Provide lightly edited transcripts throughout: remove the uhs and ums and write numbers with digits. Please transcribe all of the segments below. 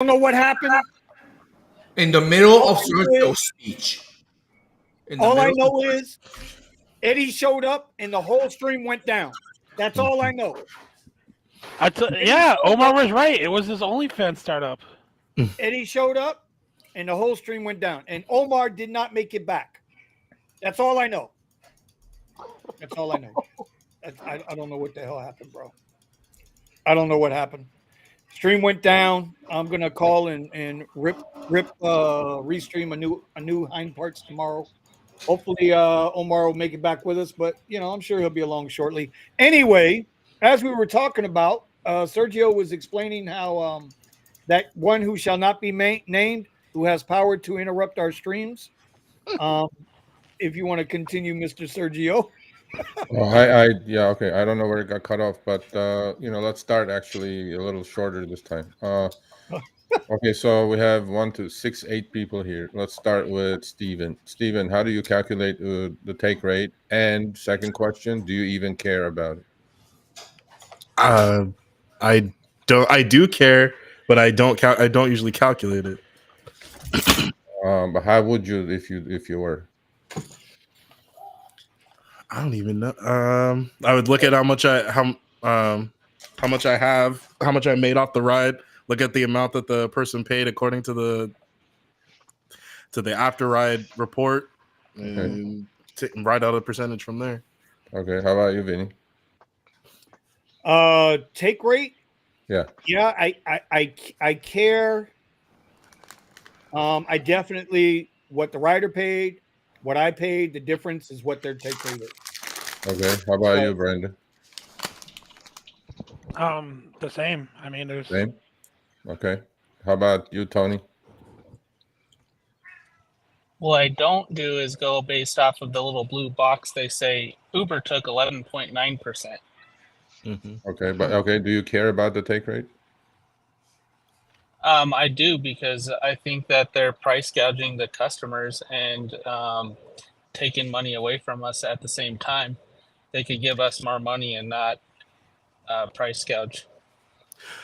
don't know what happened. In the middle All of I know Sergio's is, speech. In the all I middle of know is Eddie showed up and the whole stream went down. That's all I know. Eddie Yeah, showed Omar up. was right. It was his OnlyFans startup. Eddie showed up, and the whole stream went down. And Omar did not make it back. That's all I know. That's all I know. I don't know what the hell happened, bro. I don't know what happened. Stream went down. I'm gonna call and rip restream a new hind parts tomorrow. Hopefully Omar will make it back with us, but I'm sure he'll be along shortly. Anyway, as we were talking about, Sergio was explaining how that one who shall not be named, who has power to interrupt our streams. Um, if you want to continue, Mr. Sergio. Oh, yeah, okay. I don't know where it got cut off, but let's start actually a little shorter this time. Okay, so we have 8 people here. Let's start with Steven. Steven, how do you calculate the take rate? And second question, do you even care about it? Uh, I don't. I do care, but I don't. I don't usually calculate it. But how would you if you were? I don't even know. I would look at how much I have, how much I made off the ride. Look at the amount that the person paid according to the after ride report, and write out a percentage from there. Okay, how about you, Vinny? Take rate. Yeah. Yeah, I care. I definitely what the rider paid, what I paid. The difference is what their take rate is. Okay, how about you, Brandon? The same. I mean, there's Same. Okay. How about you, Tony? What I don't do is go based off of the little blue box. They say Uber took 11.9%. Okay, but do you care about the take rate? I do because I think that they're price gouging the customers and taking money away from us at the same time. They could give us more money and not price gouge.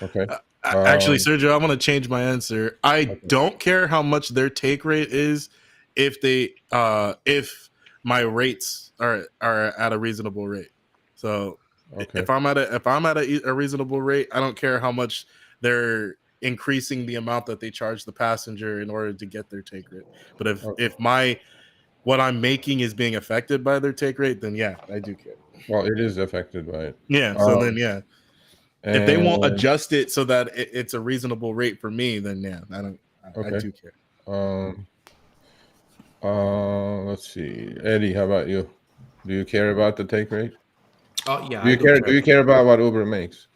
Okay. Actually, Sergio, I'm going to change my answer. I don't care how much their take rate is if my rates are at a reasonable rate. So if I'm at a reasonable rate, I don't care how much they're increasing the amount that they charge the passenger in order to get their take rate. But if what I'm making is being affected by their take rate, then yeah, I do care. Well, it is affected by it. Yeah. So then, yeah. If they won't adjust it so that it's a reasonable rate for me, then yeah, I do care. Let's see, Eddie, how about you? Do you care about the take rate? Oh yeah. Do you care about what Uber makes?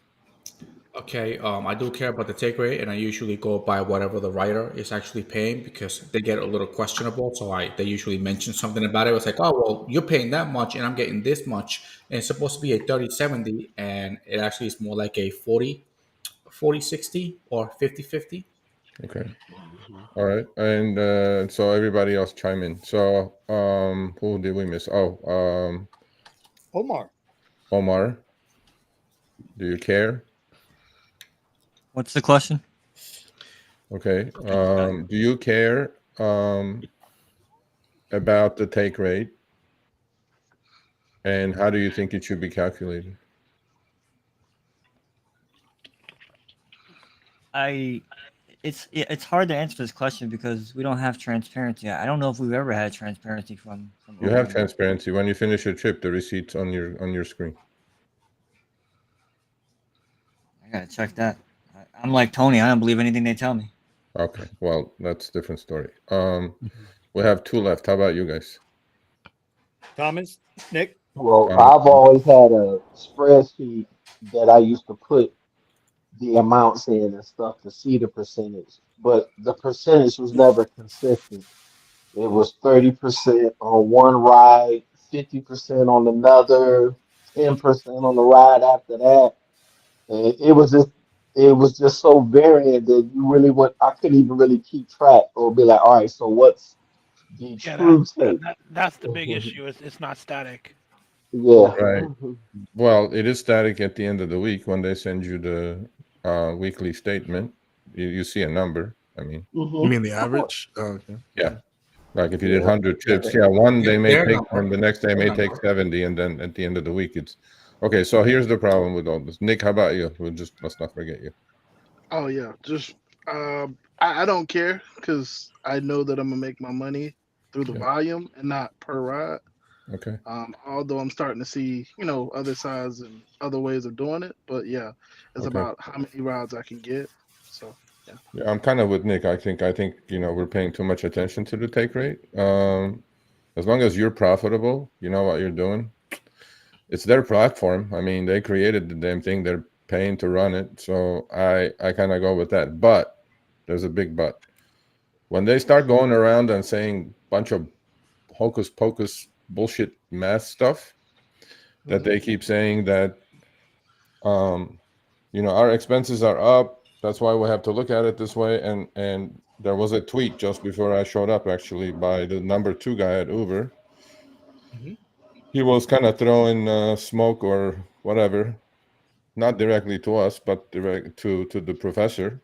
Okay, I do care about the take rate, and I usually go by whatever the rider is actually paying because they get a little questionable. So they usually mention something about it. It's like, oh well, you're paying that much, and I'm getting this much, and it's supposed to be a 30/70, and it actually is more like a 40/60 or 50/50. Okay. All right, and so everybody else chime in. So, who did we miss? Oh, Omar. Omar, do you care? What's the question? Okay. Do you care about the take rate? And how do you think it should be calculated? It's hard to answer this question because we don't have transparency. I don't know if we've ever had transparency from You have transparency when you finish your trip. The receipts on your screen. I gotta check that. I'm like Tony. I don't believe anything they tell me. Okay, well, that's a different story. We have 2 left. How about you guys? Thomas, Nick. Well, I've always had a spreadsheet that I used to put the amounts in and stuff to see the percentage, but the percentage was never consistent. It was 30% on one ride, 50% on another, 10% on the ride after that. And it was just so varied that you really would I couldn't even really keep track or be like, all right, so what's the true take? that's the big issue. It's not static. Yeah. Right. Well, it is static at the end of the week when they send you the weekly statement, you see a number. I mean, You mean the average? Oh, okay. yeah. Like if you did Yeah. 100 trips, one day may Their take number. 10, the next day may Their take number. 70, and then at the end of the week it's okay. So here's the problem with all this. Nick, how about you? Let's not forget you. Oh yeah, just I don't care because I know that I'm gonna make my money through the Yeah. volume and not per ride. Okay. Although I'm starting to see, other sides and other ways of doing it, but yeah, it's Okay. about how many rides I can get. So yeah. Yeah, I'm kind of with Nick. I think we're paying too much attention to the take rate. As long as you're profitable, you know what you're doing. It's their platform. I mean, they created the damn thing. They're paying to run it. So I kind of go with that. But there's a big but. When they start going around and saying a bunch of hocus pocus bullshit math stuff, that they keep saying that our expenses are up, that's why we have to look at it this way. And there was a tweet just before I showed up, actually, by the number 2 guy at Uber. He was kind of throwing smoke or whatever, not directly to us, but direct to the professor.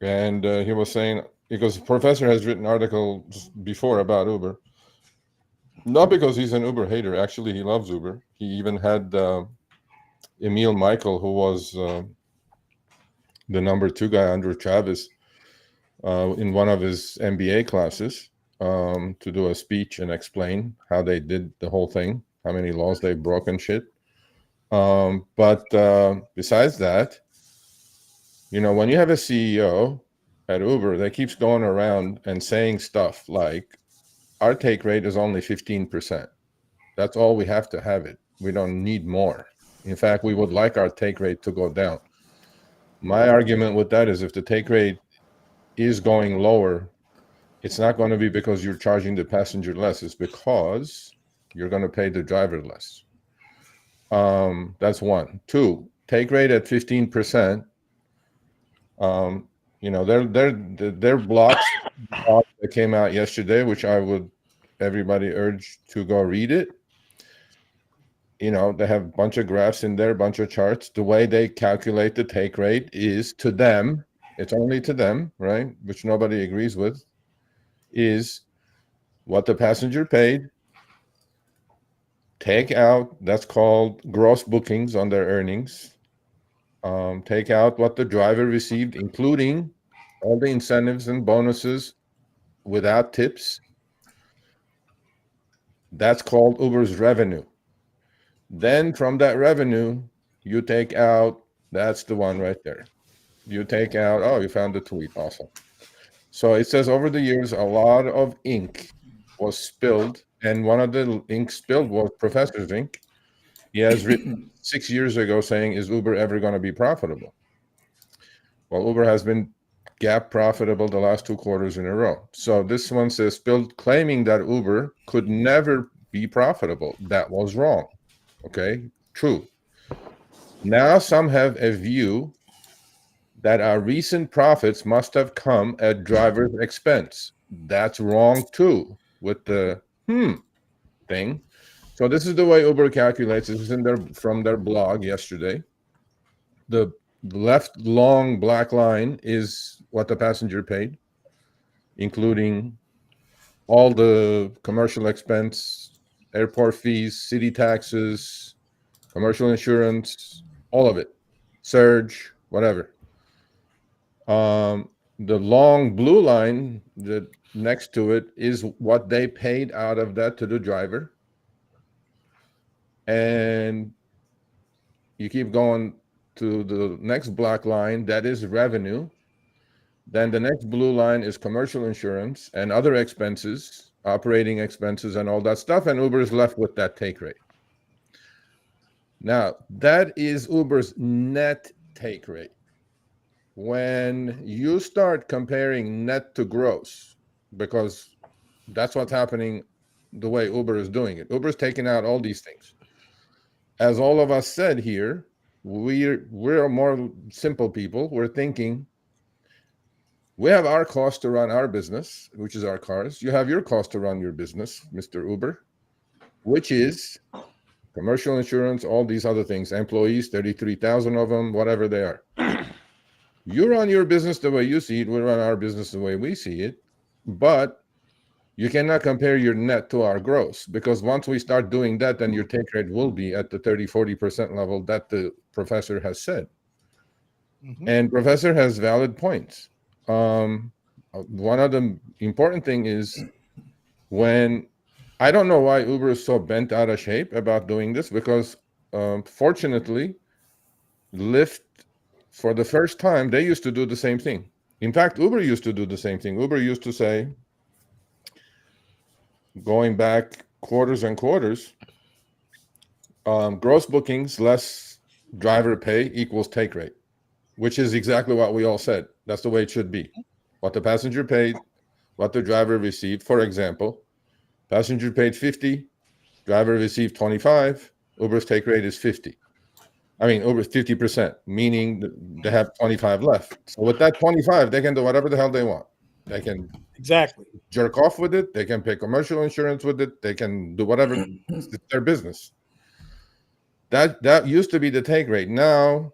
And he was saying, because the professor has written articles before about Uber, not because he's an Uber hater. Actually, he loves Uber. He even had Emil Michael, who was the number 2 guy under Travis, in one of his MBA classes, to do a speech and explain how they did the whole thing, how many laws they broke and shit. But besides that, when you have a CEO at Uber that keeps going around and saying stuff like, our take rate is only 15%. That's all we have to have it. We don't need more. In fact, we would like our take rate to go down. My argument with that is if the take rate is going lower, it's not going to be because you're charging the passenger less. It's because you're going to pay the driver less. That's one. Two, take rate at 15%. Their blocks that came out yesterday, which I would everybody urge to go read it. They have a bunch of graphs in there, a bunch of charts. The way they calculate the take rate is to them, it's only to them, right? Which nobody agrees with, is what the passenger paid, take out, that's called gross bookings on their earnings, take out what the driver received, including all the incentives and bonuses without tips. That's called Uber's revenue. Then from that revenue, you take out, that's the one right there. You take out, oh, you found the tweet. Awesome. So it says over the years, a lot of ink was spilled. And one of the ink spilled was Professor's ink. He has written 6 years ago saying, is Uber ever going to be profitable? Well, Uber has been gap profitable the last 2 quarters in a row. So this one says spilled, claiming that Uber could never be profitable. That was wrong. Okay, true. Now some have a view that our recent profits must have come at driver's expense. That's wrong too, with the thing. So this is the way Uber calculates. This is from their blog yesterday. The left long black line is what the passenger paid, including all the commercial expense, airport fees, city taxes, commercial insurance, all of it, surge, whatever. The long blue line that next to it is what they paid out of that to the driver. And you keep going to the next black line, that is revenue. Then the next blue line is commercial insurance and other expenses, operating expenses and all that stuff. And Uber is left with that take rate. Now, that is Uber's net take rate. When you start comparing net to gross, because that's what's happening the way Uber is doing it. Uber's taking out all these things. As all of us said here, we're more simple people. We're thinking, we have our cost to run our business, which is our cars. You have your cost to run your business, Mr. Uber, which is commercial insurance, all these other things, employees, 33,000 of them, whatever they are. You run your business the way you see it. We run our business the way we see it. But you cannot compare your net to our gross, because once we start doing that, then your take rate will be at the 30-40% level that the professor has said. And professor has valid points. One of the important thing is, when I don't know why Uber is so bent out of shape about doing this, because fortunately, Lyft, for the first time, they used to do the same thing. In fact, Uber used to do the same thing. Uber used to say, going back quarters and quarters, gross bookings less driver pay equals take rate, which is exactly what we all said. That's the way it should be. What the passenger paid, what the driver received. For example, passenger paid 50, driver received 25, Uber's take rate is 50. I mean, over 50%, meaning they have 25 left. So with that 25, they can do whatever the hell they want. They can jerk off with it. They can pay commercial insurance with it. They can do whatever. It's their business. That used to be the take rate. Now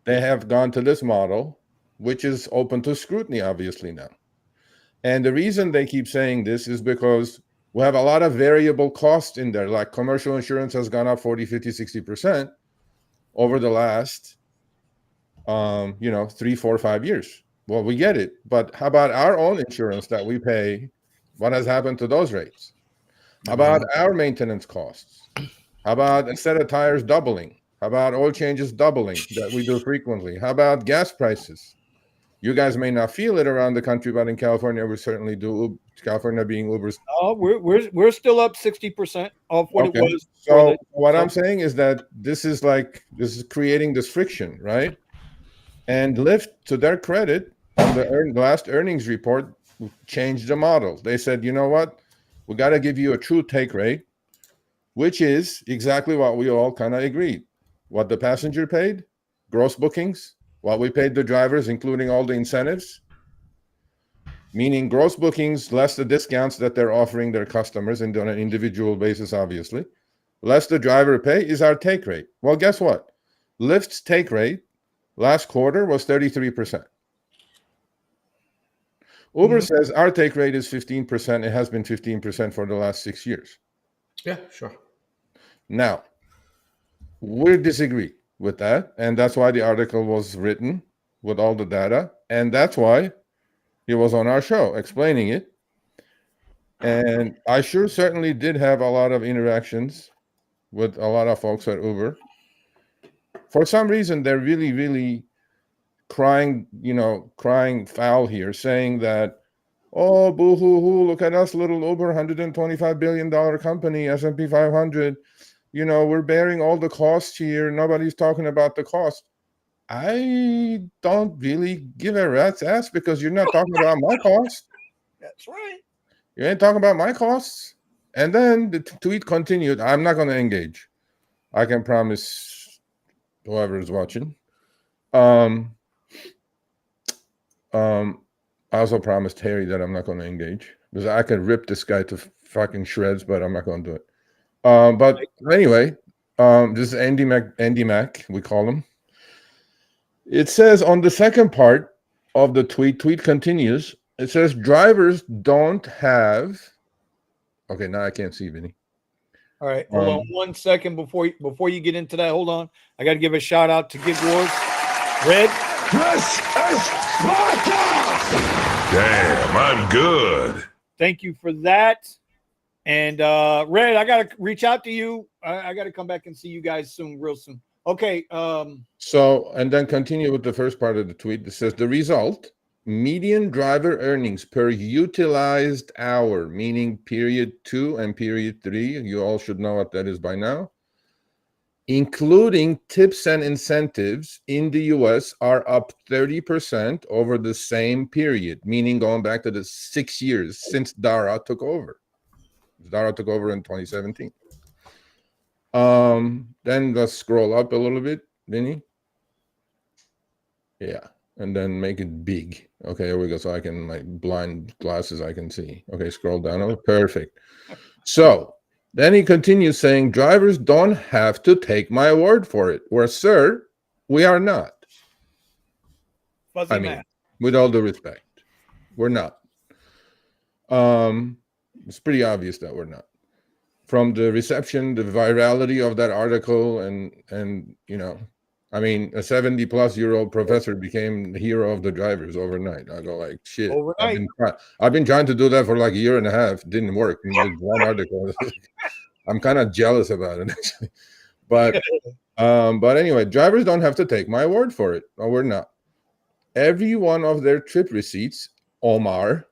they have gone to this model, which is open to scrutiny, obviously, now. And the reason they keep saying this is because we have a lot of variable costs in there. Like commercial insurance has gone up 40, 50, 60% over the last 3, 4, 5 years. Well, we get it, but how about our own insurance that we pay? What has happened to those rates? How about our maintenance costs? How about instead of tires doubling? How about oil changes doubling that we do frequently? How about gas prices? You guys may not feel it around the country, but in California, we certainly do. California being Uber's. Oh, we're still up 60% of what it was. So what I'm saying is that this is creating this friction, right? And Lyft, to their credit, on the last earnings report, changed the model. They said, you know what? We got to give you a true take rate, which is exactly what we all kind of agreed. What the passenger paid, gross bookings, what we paid the drivers, including all the incentives, meaning gross bookings less the discounts that they're offering their customers and on an individual basis, obviously, less the driver pay is our take rate. Well, guess what? Lyft's take rate last quarter was 33%. Uber says our take rate is 15%. It has been 15% for the last 6 years. Yeah, sure. Now, we disagree with that, and that's why the article was written with all the data, and that's why he was on our show explaining it. And I certainly did have a lot of interactions with a lot of folks at Uber. For some reason, they're really, really crying foul here, saying that, oh, boo-hoo-hoo, look at us, little Uber, $125 billion company, S&P 500. We're bearing all the costs here. Nobody's talking about the cost. I don't really give a rat's ass, because you're not talking about my cost. That's right. You ain't talking about my costs. And then the tweet continued. I'm not going to engage. I can promise whoever is watching. I also promised Harry that I'm not going to engage, because I can rip this guy to fucking shreds, but I'm not going to do it. But anyway, this is Andy Mac, we call him. It says on the second part of the tweet continues, it says drivers don't have. Okay, now I can't see, Vinny. All right, hold on 1 second before you get into that. Hold on, I got to give a shout out to Gig Wars. Red. This is Sparta! Damn, I'm good. Thank you for that. And Red, I got to reach out to you. I got to come back and see you guys real soon. Okay. So, and then continue with the first part of the tweet. It says the result: median driver earnings per utilized hour, meaning period 2 and period 3. You all should know what that is by now. Including tips and incentives in the US are up 30% over the same period, meaning going back to the 6 years since Dara took over. Dara took over in 2017. Then let's scroll up a little bit, Vinny. Yeah, and then make it big. Okay, here we go. So I can, my blind glasses, I can see. Okay, scroll down. Oh, perfect. So then he continues saying, drivers don't have to take my word for it. Well, sir, we are not. Fuzzy I mean, math. with all due respect, we're not. It's pretty obvious that we're not. From the reception, the virality of that article, and I mean, a 70-plus-year-old professor became the hero of the drivers overnight. I go like, shit. Overnight. I've been trying to do that for like a year and a half. It didn't work. With one article, I'm kind of jealous about it actually. But anyway, drivers don't have to take my word for it. No, we're not. Every one of their trip receipts, Omar,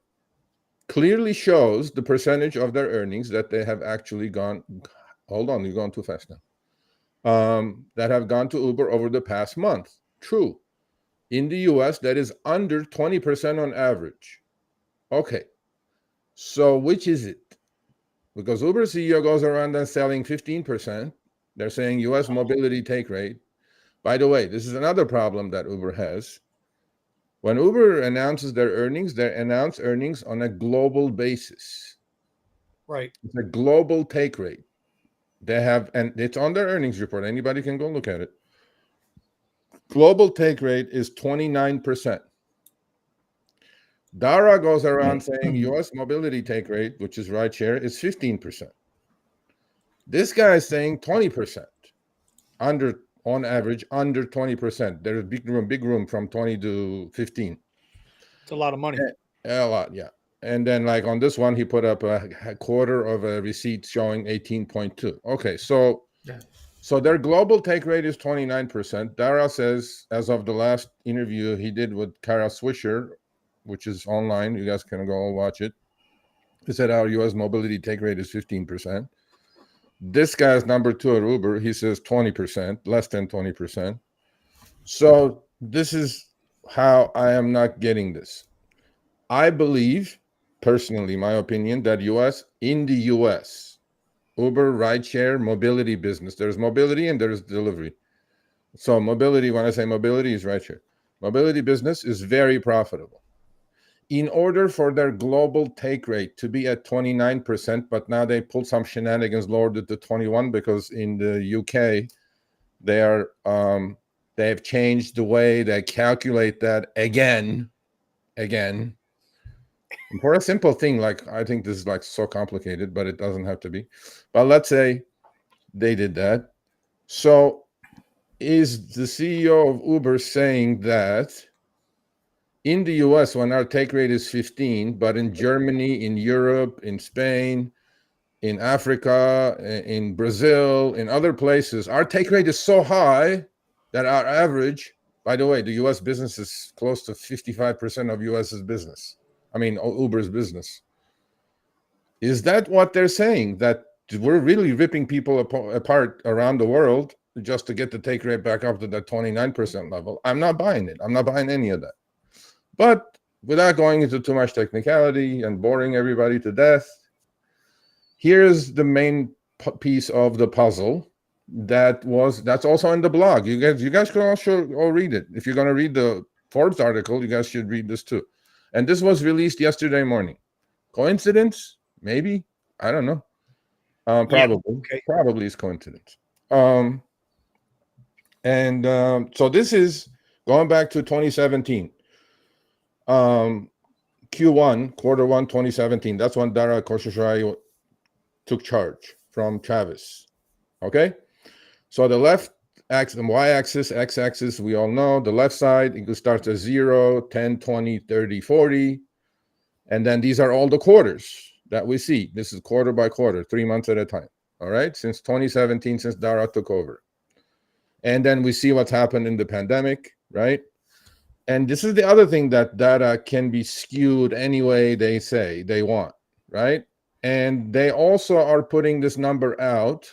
clearly shows the percentage of their earnings that they have actually gone. Hold on, you're going too fast now. That have gone to Uber over the past month. True. In the US, that is under 20% on average. Okay. So which is it? Because Uber CEO goes around and selling 15%. They're saying US mobility take rate. By the way, this is another problem that Uber has. When Uber announces their earnings, they announce earnings on a global basis. Right. It's a global take rate. They have, and it's on their earnings report. Anybody can go look at it. Global take rate is 29%. Dara goes around saying US mobility take rate, which is RideShare, is 15%. This guy is saying 20%, on average, under 20%. There's big room from 20 to 15. It's a lot of money. A lot, yeah. And then like on this one, he put up a quarter of a receipt showing 18.2. Okay, so their global take rate is 29%. Dara says, as of the last interview he did with Kara Swisher, which is online, you guys can go watch it. He said our US mobility take rate is 15%. This guy's number 2 at Uber, he says 20%, less than 20%. So this is how I am not getting this. I believe, personally, my opinion, that in the US, Uber, rideshare, mobility business, there's mobility and there's delivery. So mobility, when I say mobility, is rideshare. Mobility business is very profitable. In order for their global take rate to be at 29%, but now they pulled some shenanigans, lowered it to 21 because in the UK, they have changed the way they calculate that again. And for a simple thing, like I think this is like so complicated, but it doesn't have to be. But let's say they did that. So is the CEO of Uber saying that in the US, when our take rate is 15, but in Germany, in Europe, in Spain, in Africa, in Brazil, in other places, our take rate is so high that our average, by the way, the US business is close to 55% of US's business. I mean, Uber's business. Is that what they're saying? That we're really ripping people apart around the world just to get the take rate back up to that 29% level? I'm not buying it. I'm not buying any of that. But without going into too much technicality and boring everybody to death, here's the main piece of the puzzle that's also in the blog. You guys can also all read it. If you're going to read the Forbes article, you guys should read this too. And this was released yesterday morning. Coincidence? Maybe. I don't know. Probably. Yeah, okay. Probably is coincidence. So this is going back to 2017. Q1, quarter 1, 2017. That's when Dara Khosrowshahi took charge from Travis. Okay? So the left axis, y-axis, x-axis, we all know. The left side, it starts at 0, 10, 20, 30, 40. And then these are all the quarters that we see. This is quarter by quarter, 3 months at a time. All right? Since 2017, since Dara took over. And then we see what's happened in the pandemic, right? And this is the other thing, that data can be skewed any way they say they want, right? And they also are putting this number out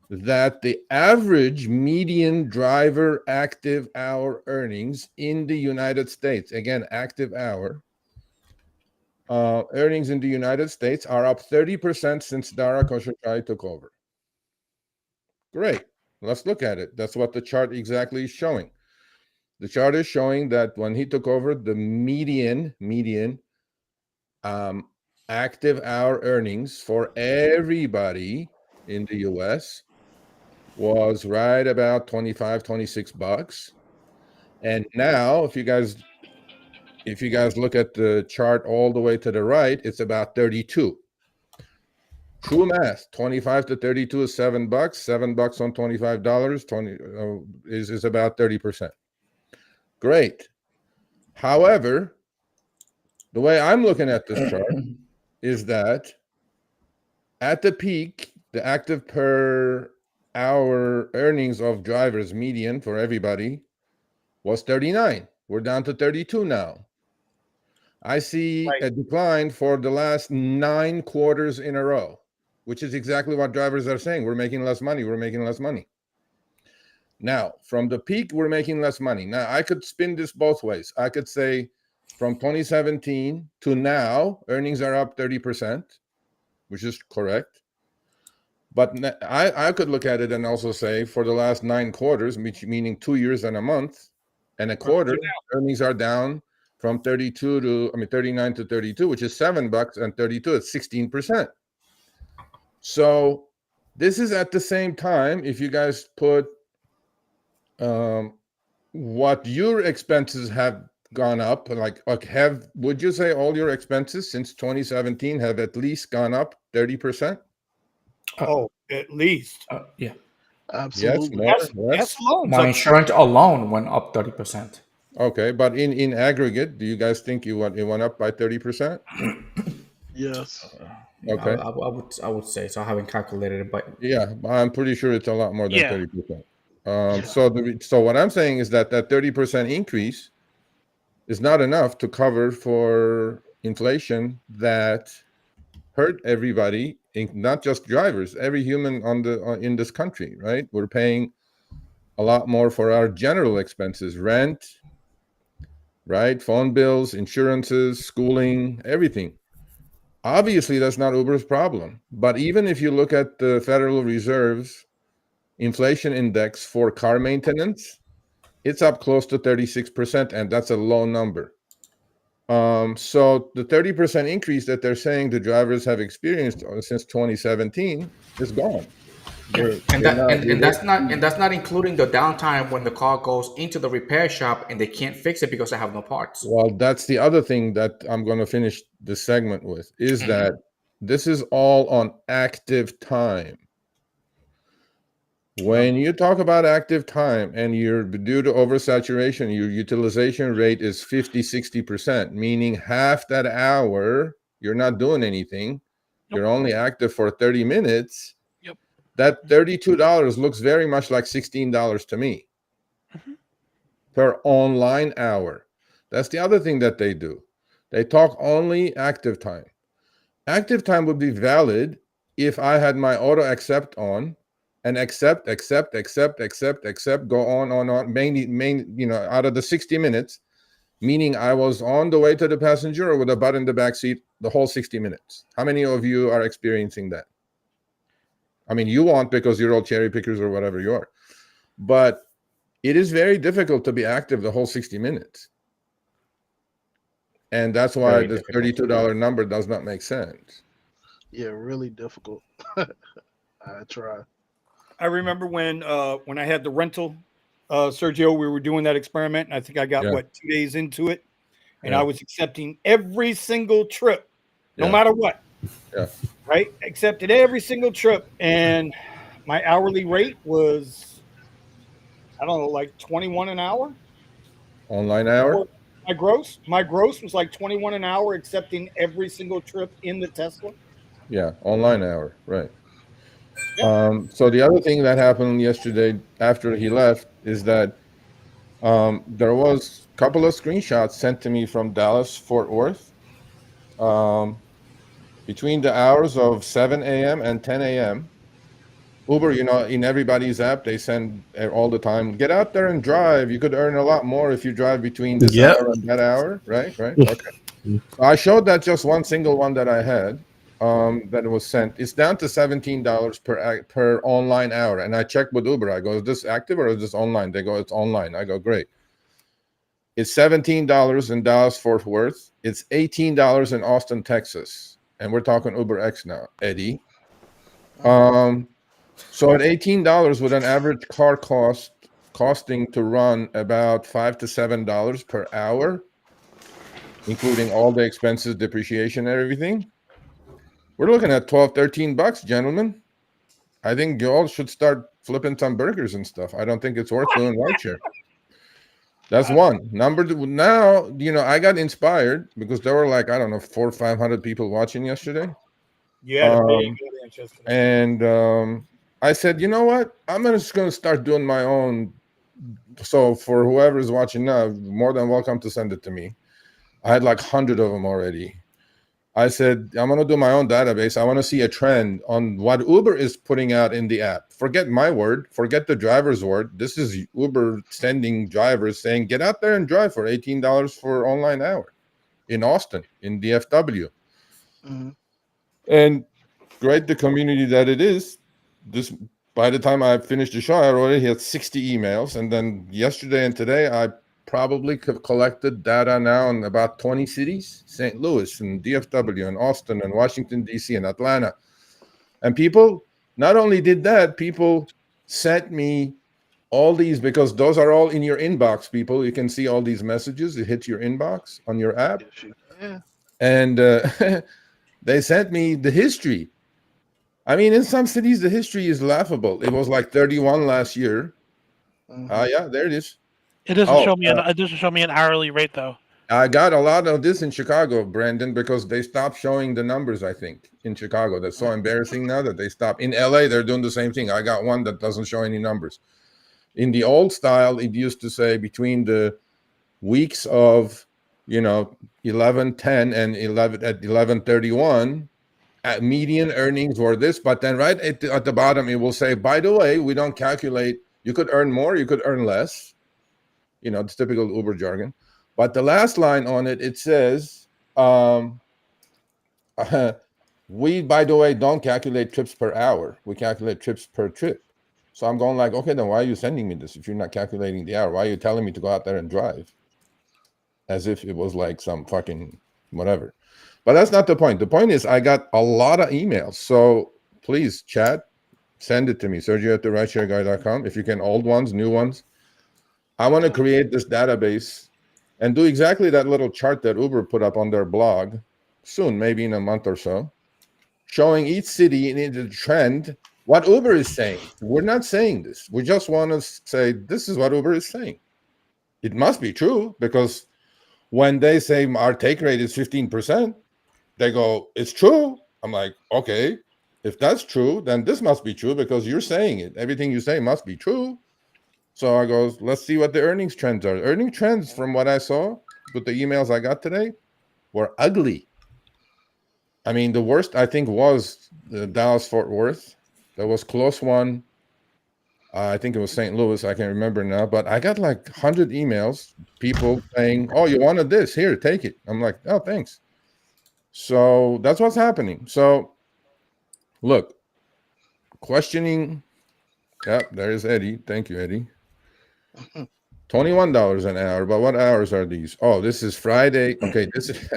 that the average median driver active hour earnings in the United States, again, active hour, earnings in the United States are up 30% since Dara Khosrowshahi took over. Great. Let's look at it. That's what the chart exactly is showing. The chart is showing that when he took over, the median active hour earnings for everybody in the US was right about $25, $26. And now, if you guys look at the chart all the way to the right, it's about 32. True math: 25 to 32 is $7. $7 on $25, 20 is about 30%. Great. However, the way I'm looking at this chart is that at the peak, the active per hour earnings of drivers median for everybody was 39. We're down to 32 now. I see a decline for the last 9 quarters in a row, which is exactly what drivers are saying. We're making less money. We're making less money. Now, from the peak, we're making less money. Now, I could spin this both ways. I could say from 2017 to now, earnings are up 30%, which is correct. But I could look at it and also say for the last 9 quarters, meaning 2 years and a month and a quarter, earnings are down from 39 to 32, which is $7, and 32 is 16%. So this is at the same time, if you guys put what your expenses have gone up, would you say all your expenses since 2017 have at least gone up 30%? At least. Yeah. Absolutely. Yes, loans. My insurance alone went up 30%. Okay, but in aggregate, do you guys think it went up by 30%? Yes. Okay. I would say so. I haven't calculated it, but yeah, I'm pretty sure it's a lot more than 30%. So what I'm saying is that 30% increase is not enough to cover for inflation that hurt everybody, not just drivers, every human in this country, right? We're paying a lot more for our general expenses, rent, right? Phone bills, insurances, schooling, everything. Obviously, that's not Uber's problem. But even if you look at the Federal Reserve's inflation index for car maintenance, it's up close to 36%, and that's a low number. So the 30% increase that they're saying the drivers have experienced since 2017 is gone. That's not including the downtime when the car goes into the repair shop and they can't fix it because they have no parts. Well, that's the other thing that I'm going to finish this segment with, is that this is all on active time. When you talk about active time and you're due to oversaturation, your utilization rate is 50-60%, meaning half that hour you're not doing anything. You're only active for 30 minutes. That $32 looks very much like $16 to me per online hour. That's the other thing that they do. They talk only active time. Active time would be valid if I had my auto accept on and accept, go on, mainly, out of the 60 minutes, meaning I was on the way to the passenger or with a butt in the back seat the whole 60 minutes. How many of you are experiencing that? I mean, you won't because you're all cherry pickers or whatever you are. But it is very difficult to be active the whole 60 minutes. And that's why this $32 number does not make sense. Yeah, really difficult. I try. I remember when I had the rental, Sergio, we were doing that experiment, and I think I got 2 days into it, and I was accepting every single trip, no matter what. Yeah. Right? Accepted every single trip, and my hourly rate was, I don't know, like 21 an hour. Online hour? My gross was like 21 an hour, accepting every single trip in the Tesla. Yeah, online hour, right. So the other thing that happened yesterday after he left is that there was a couple of screenshots sent to me from Dallas, Fort Worth. Between the hours of 7 a.m. and 10 a.m., Uber, in everybody's app, they send all the time, get out there and drive. You could earn a lot more if you drive between this hour and that hour, right? Okay. So I showed that just one single one that I had that was sent. It's down to $17 per online hour. And I checked with Uber. I go, is this active or is this online? They go, it's online. I go, great. It's $17 in Dallas, Fort Worth. It's $18 in Austin, Texas. And we're talking Uber X now, Eddie. So at $18 with an average car cost costing to run about $5 to $7 per hour, including all the expenses, depreciation, and everything. We're looking at $12-13, gentlemen. I think you all should start flipping some burgers and stuff. I don't think it's worth doing RideShare. That's one. Number two, now, I got inspired because there were like, I don't know, 400 or 500 people watching yesterday. You had a big audience yesterday. And I said, you know what? I'm just going to start doing my own. So for whoever is watching now, more than welcome to send it to me. I had like 100 of them already. I said, I'm going to do my own database. I want to see a trend on what Uber is putting out in the app. Forget my word. Forget the driver's word. This is Uber sending drivers saying, get out there and drive for $18 for online hour in Austin, in DFW. Mm-hmm. And great, the community that it is. This, by the time I finished the show, I already had 60 emails. And then yesterday and today, I probably collected data now in about 20 cities, St. Louis and DFW and Austin and Washington, D.C. and Atlanta. And people not only did that, people sent me all these, because those are all in your inbox, people. You can see all these messages. It hits your inbox on your app. Yeah. And they sent me the history. I mean, in some cities, the history is laughable. It was like 31 last year. Yeah, there it is. It doesn't show me. It doesn't show me an hourly rate though. I got a lot of this in Chicago, Brandon, because they stopped showing the numbers. I think in Chicago, that's so embarrassing now that they stopped. In LA, they're doing the same thing. I got one that doesn't show any numbers. In the old style, it used to say between the weeks of 11/10 and 11/31. Median earnings were this, but then right at the bottom it will say, by the way, we don't calculate. You could earn more, you could earn less. It's typical Uber jargon. But the last line on it, it says, we, by the way, don't calculate trips per hour. We calculate trips per trip. So I'm going like, okay, then why are you sending me this if you're not calculating the hour? Why are you telling me to go out there and drive? As if it was like some fucking whatever. But that's not the point. The point is I got a lot of emails. So please, chat, send it to me, Sergio@therideshareguy.com. If you can, old ones, new ones. I want to create this database and do exactly that little chart that Uber put up on their blog soon, maybe in a month or so, showing each city in the trend, what Uber is saying. We're not saying this. We just want to say, this is what Uber is saying. It must be true, because when they say our take rate is 15%, they go, it's true. I'm like, okay, if that's true, then this must be true because you're saying it. Everything you say must be true. So I goes, let's see what the earnings trends are. Earning trends, from what I saw with the emails I got today, were ugly. I mean, the worst, I think, was the Dallas-Fort Worth. There was close one. I think it was St. Louis. I can't remember now. But I got like 100 emails, people saying, oh, you wanted this? Here, take it. I'm like, oh, thanks. So that's what's happening. So, look, questioning. Yep, there's Eddie. Thank you, Eddie. $21 an hour. But what hours are these? Oh, this is Friday. Okay, this is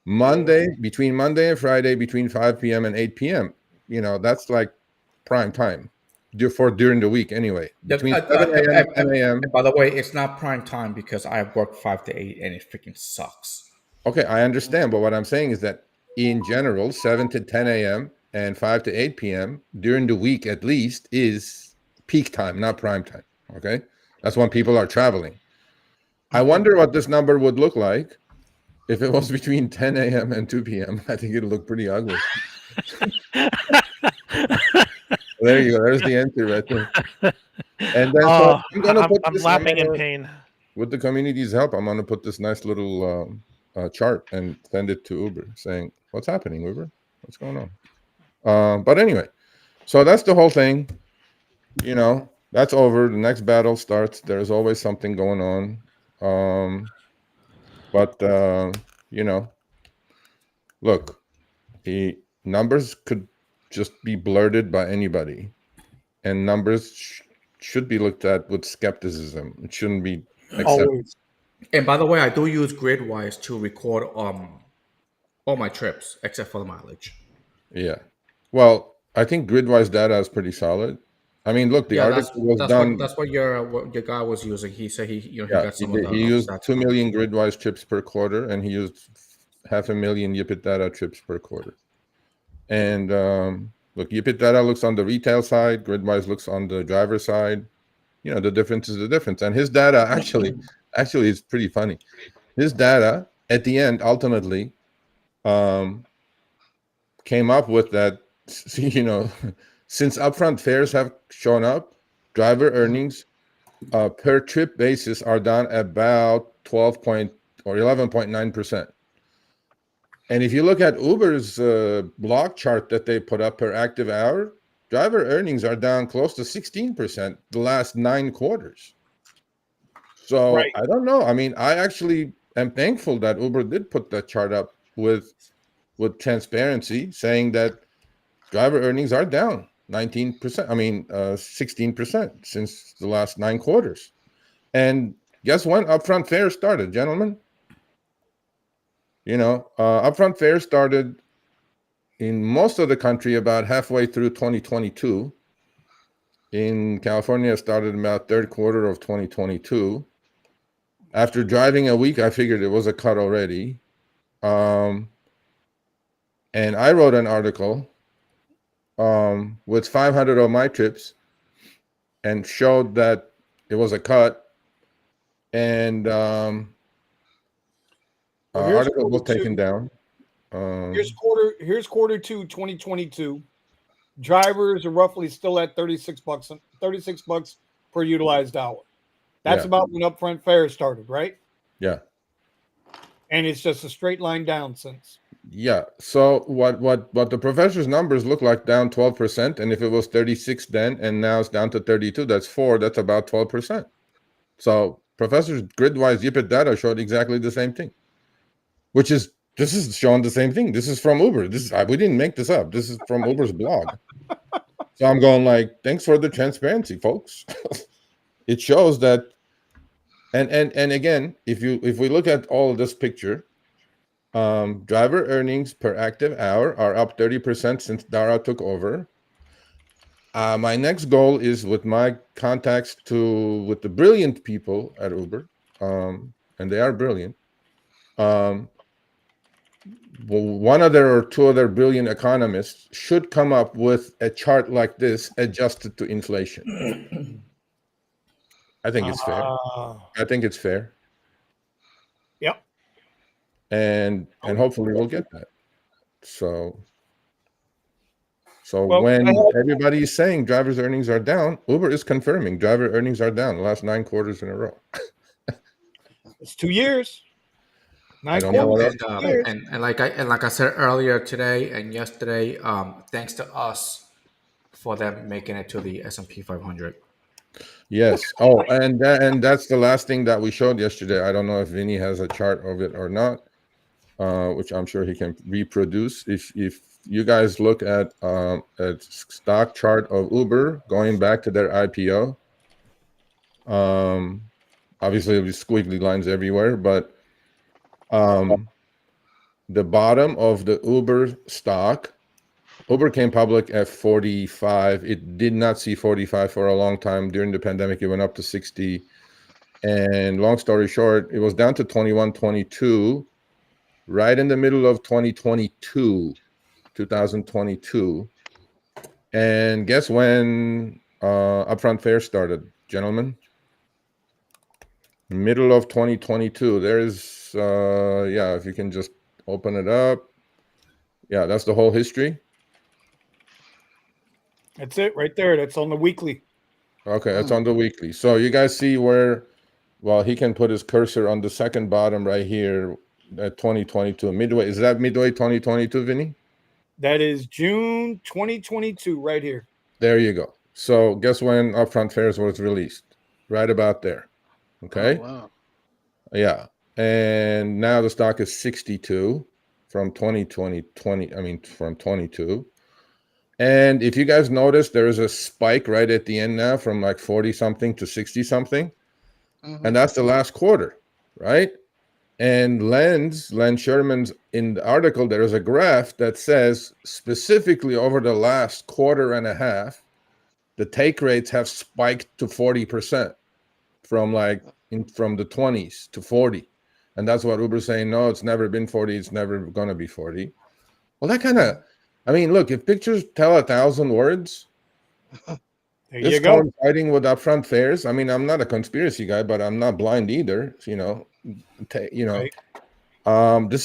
Monday, between Monday and Friday, between 5 p.m. and 8 p.m. That's like prime time during the week anyway. Between 7 a.m. and 10 a.m. By the way, it's not prime time because I work 5 to 8 and it freaking sucks. Okay, I understand. But what I'm saying is that in general, 7 to 10 a.m. and 5 to 8 p.m. during the week at least is peak time, not prime time. Okay, that's when people are traveling. I wonder what this number would look like if it was between 10 a.m. and 2 p.m. I think it'd look pretty ugly. There you go. There's the answer right there. And then so I'm laughing in pain. With the community's help, I'm going to put this nice little chart and send it to Uber saying, what's happening, Uber? What's going on? But anyway, so that's the whole thing. That's over. The next battle starts. There's always something going on. But look, the numbers could just be blurted by anybody, and numbers should be looked at with skepticism. It shouldn't be accepted. Always. And by the way, I do use Gridwise to record all my trips except for the mileage. Yeah. Well, I think Gridwise data is pretty solid. I mean, look, the Yeah, that's article was that's done. what your guy was using. He said he he Yeah, got he some of did. the He used stats 2 from. million gridwise trips per quarter, and he used 500,000 Yipit data trips per quarter. And look, Yipit data looks on the retail side, gridwise looks on the driver side. You know, the difference is the difference. And his data actually is pretty funny. His data at the end ultimately came up with that, you know, since upfront fares have shown up, driver earnings per trip basis are down about 12 point or 11.9%. And if you look at Uber's blog chart that they put up per active hour, driver earnings are down close to 16% the last 9 quarters. So Right. I don't know. I mean, I actually am thankful that Uber did put that chart up with transparency, saying that driver earnings are down 19%. I mean, 16% since the last 9 quarters. And guess when upfront fare started, gentlemen? You know, upfront fare started in most of the country about halfway through 2022. In California, it started about third quarter of 2022. After driving a week, I figured it was a cut already. And I wrote an article with 500 of my trips and showed that it was a cut. And Well, here's article was quarter taken two. down. Here's quarter two, 2022. Drivers are roughly still at $36 per utilized hour. That's Yeah. about when upfront fare started, right? Yeah. And it's just a straight line down since. Yeah. So what the professor's numbers look like, down 12%, and if it was 36 then and now it's down to 32, that's 4, that's about 12%. So professor's gridwise Yipit data showed exactly the same thing. This is showing the same thing. This is from Uber. We didn't make this up. This is from Uber's blog. So I'm going like, thanks for the transparency, folks. It shows that, and again, if we look at all of this picture, driver earnings per active hour are up 30% since Dara took over. My next goal is with my contacts with the brilliant people at Uber, and they are brilliant. One other or two other brilliant economists should come up with a chart like this adjusted to inflation. I think it's fair. I think it's fair. Yep. And hopefully we'll get that. So Well, when everybody is saying drivers' earnings are down, Uber is confirming driver earnings are down the last 9 quarters in a row. It's 2 years. I don't know what else. And like I said earlier today and yesterday, thanks to us for them making it to the S&P 500. Yes. Oh, and that's the last thing that we showed yesterday. I don't know if Vinny has a chart of it or not, which I'm sure he can reproduce. If you guys look at a stock chart of Uber going back to their IPO, obviously there'll be squiggly lines everywhere, but the bottom of the Uber stock, Uber came public at 45. It did not see 45 for a long time. During the pandemic, it went up to 60. And long story short, it was down to 21, 22, right in the middle of 2022. And guess when upfront fare started, gentlemen? Middle of 2022. There's, if you can just open it up. Yeah, that's the whole history. That's it right there. That's on the weekly. Okay, that's on the weekly. So you guys see where, well, he can put his cursor on the second bottom right here at 2022. Midway. Is that midway 2022, Vinny? That is June 2022 right here. There you go. So guess when upfront fares was released? Right about there. Okay. Oh, wow. Yeah. And now the stock is 62 from 22. And if you guys notice, there is a spike right at the end now from like 40 something to 60 something. And that's the last quarter, right? And Len Sherman's, in the article, there is a graph that says specifically over the last quarter and a half, the take rates have spiked to 40% from from the 20s to 40. And that's what Uber's saying. No, it's never been 40. It's never going to be 40. Well, that kind of, I mean, look, if pictures tell 1,000 words, There this you go. coinciding with upfront fares. I mean, I'm not a conspiracy guy, but I'm not blind either. This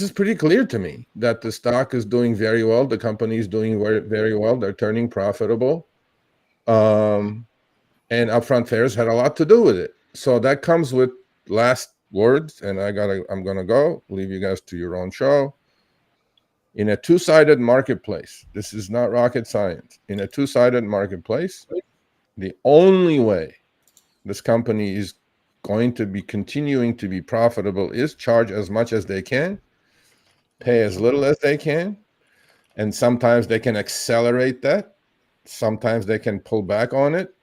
is pretty clear to me that the stock is doing very well. The company is doing very, very well. They're turning profitable. And upfront fares had a lot to do with it. So that comes with last words, and I'm gonna go leave you guys to your own show. In a two-sided marketplace, this is not rocket science. In a two-sided marketplace, the only way this company is going to be continuing to be profitable is charge as much as they can, pay as little as they can, and sometimes they can accelerate that. Sometimes they can pull back on it.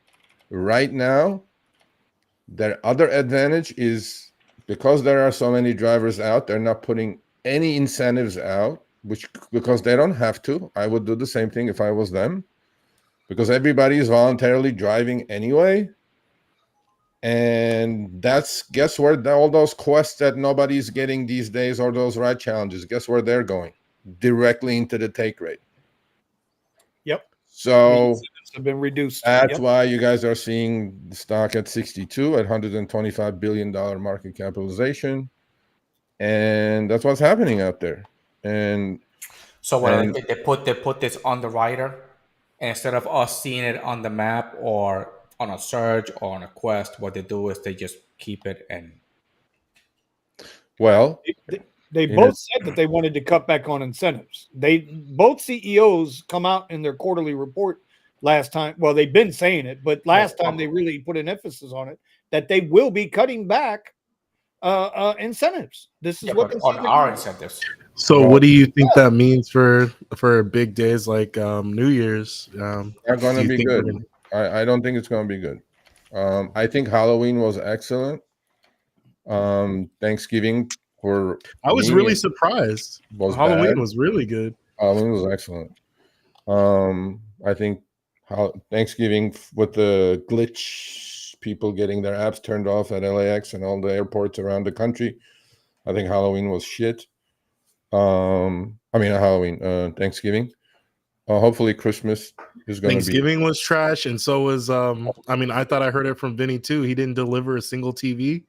Right now, their other advantage is because there are so many drivers out, they're not putting any incentives out, because they don't have to. I would do the same thing if I was them, because everybody is voluntarily driving anyway. And guess where all those quests that nobody's getting these days, or those ride challenges, guess where they're going? Directly into the take rate. Yep. So have been reduced. That's why you guys are seeing the stock at 62 at $125 billion market capitalization. And that's what's happening out there. And so they put this on the rider, and instead of us seeing it on the map or on a search or on a quest, what they do is they just keep it. And well, they both said that they wanted to cut back on incentives. Both CEOs come out in their quarterly report last time. Well, they've been saying it, but last time they really put an emphasis on it, that they will be cutting back incentives. This is what on our incentives. So what do you think that means for big days like New Year's? They're going to be good. I don't think it's going to be good. I think Halloween was excellent. Thanksgiving I was really surprised. Halloween was really good. Halloween was excellent. I think Thanksgiving with the glitch, people getting their apps turned off at LAX and all the airports around the country, I think Halloween was shit. Thanksgiving. Hopefully Christmas is going to be. Thanksgiving was trash, and so was I thought I heard it from Vinny too. He didn't deliver a single TV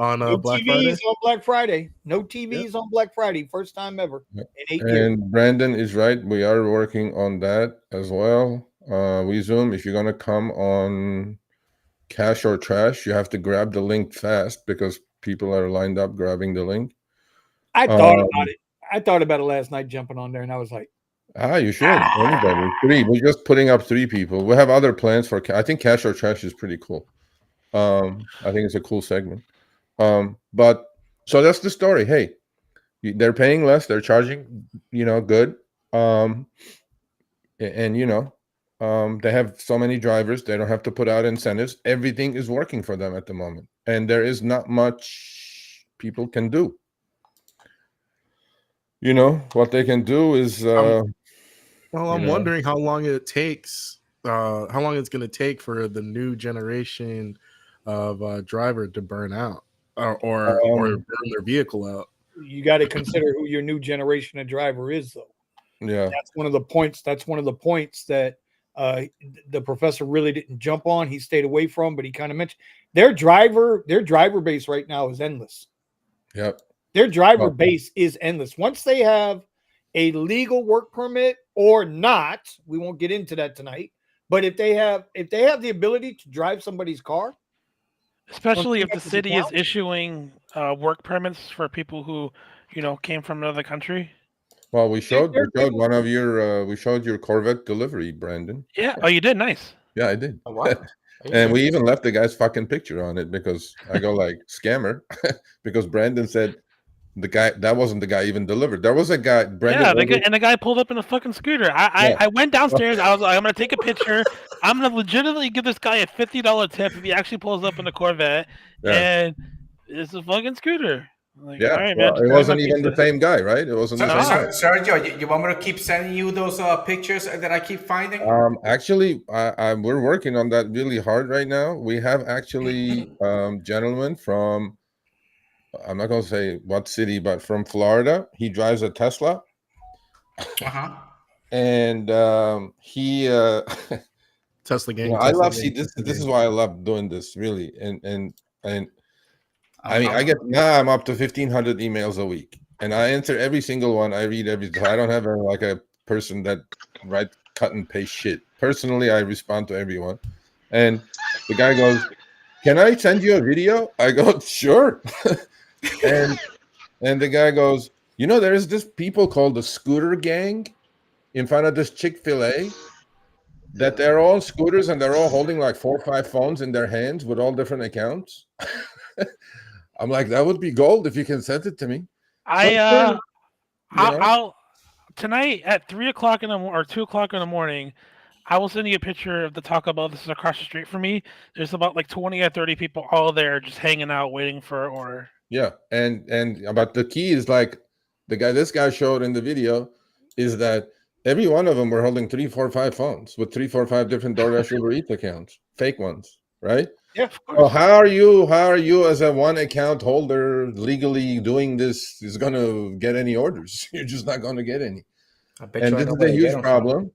on Black Friday. On Black Friday. No TVs on Black Friday. First time ever in 8 years. And Brandon is right. We are working on that as well. We Zoom. If you're going to come on Cash or Trash, you have to grab the link fast because people are lined up grabbing the link. I thought about it. I thought about it last night, jumping on there, and I was like, you should. Anybody. 3. We're just putting up 3 people. We have other plans for. I think Cash or Trash is pretty cool. I think it's a cool segment. But so that's the story. Hey, they're paying less. They're charging, good. They have so many drivers. They don't have to put out incentives. Everything is working for them at the moment, and there is not much people can do. What they can do is. I'm wondering how long it takes. How long it's going to take for the new generation of driver to burn out or burn their vehicle out. You got to consider who your new generation of driver is, though. Yeah, that's one of the points. That's one of the points that the professor really didn't jump on. He stayed away from, but he kind of mentioned their driver base right now is endless. Yep. Their driver base is endless. Once they have a legal work permit or not, we won't get into that tonight. But if they have the ability to drive somebody's car, especially if the city is issuing work permits for people who came from another country. Well, we showed one of your we showed your Corvette delivery, Brandon. Yeah. Oh, you did? Nice. Yeah, I did. Oh, wow. And we even left the guy's fucking picture on it because I go like scammer because Brandon said that wasn't the guy even delivered. There was a guy. Brandon the guy pulled up in a fucking scooter. I went downstairs. I was like, I'm gonna take a picture. I'm gonna legitimately give this guy a $50 tip if he actually pulls up in a Corvette. Yeah. And it's a fucking scooter. Like, Yeah, all right, well, man. it Just wasn't even the same guy, right? It wasn't the same guy. Sergio, you want me to keep sending you those pictures that I keep finding? Actually, we're working on that really hard right now. We have actually gentleman from, I'm not going to say what city, but from Florida. He drives a Tesla. Uh-huh. And he Tesla gang. I Tesla love gang, this Tesla is gang. why I love doing this, really. And I mean, I'm- I get now I'm up to 1,500 emails a week, and I answer every single one. I read every. I don't have like a person that write cut and paste shit. Personally, I respond to everyone, and the guy goes, "Can I send you a video?" I go, "Sure," and the guy goes, "You know, there is this people called the scooter gang in front of this Chick-fil-A." That they're all scooters and they're all holding like 4 or 5 phones in their hands with all different accounts. I'm like, that would be gold if you can send it to me. I'll tonight at 3 o'clock in the or 2 o'clock in the morning. I will send you a picture of the Taco Bell. This is across the street from me. There's about like 20 or 30 people all there just hanging out waiting for an order. Yeah, and but the key is like this guy showed in the video is that every one of them were holding 3, 4, 5 phones with 3, 4, 5 different DoorDash Uber Eats accounts, fake ones, right? Yeah, of course. So how are you as a one account holder legally doing this is going to get any orders? You're just not going to get any. I bet And you I this know is where a to get huge them problem,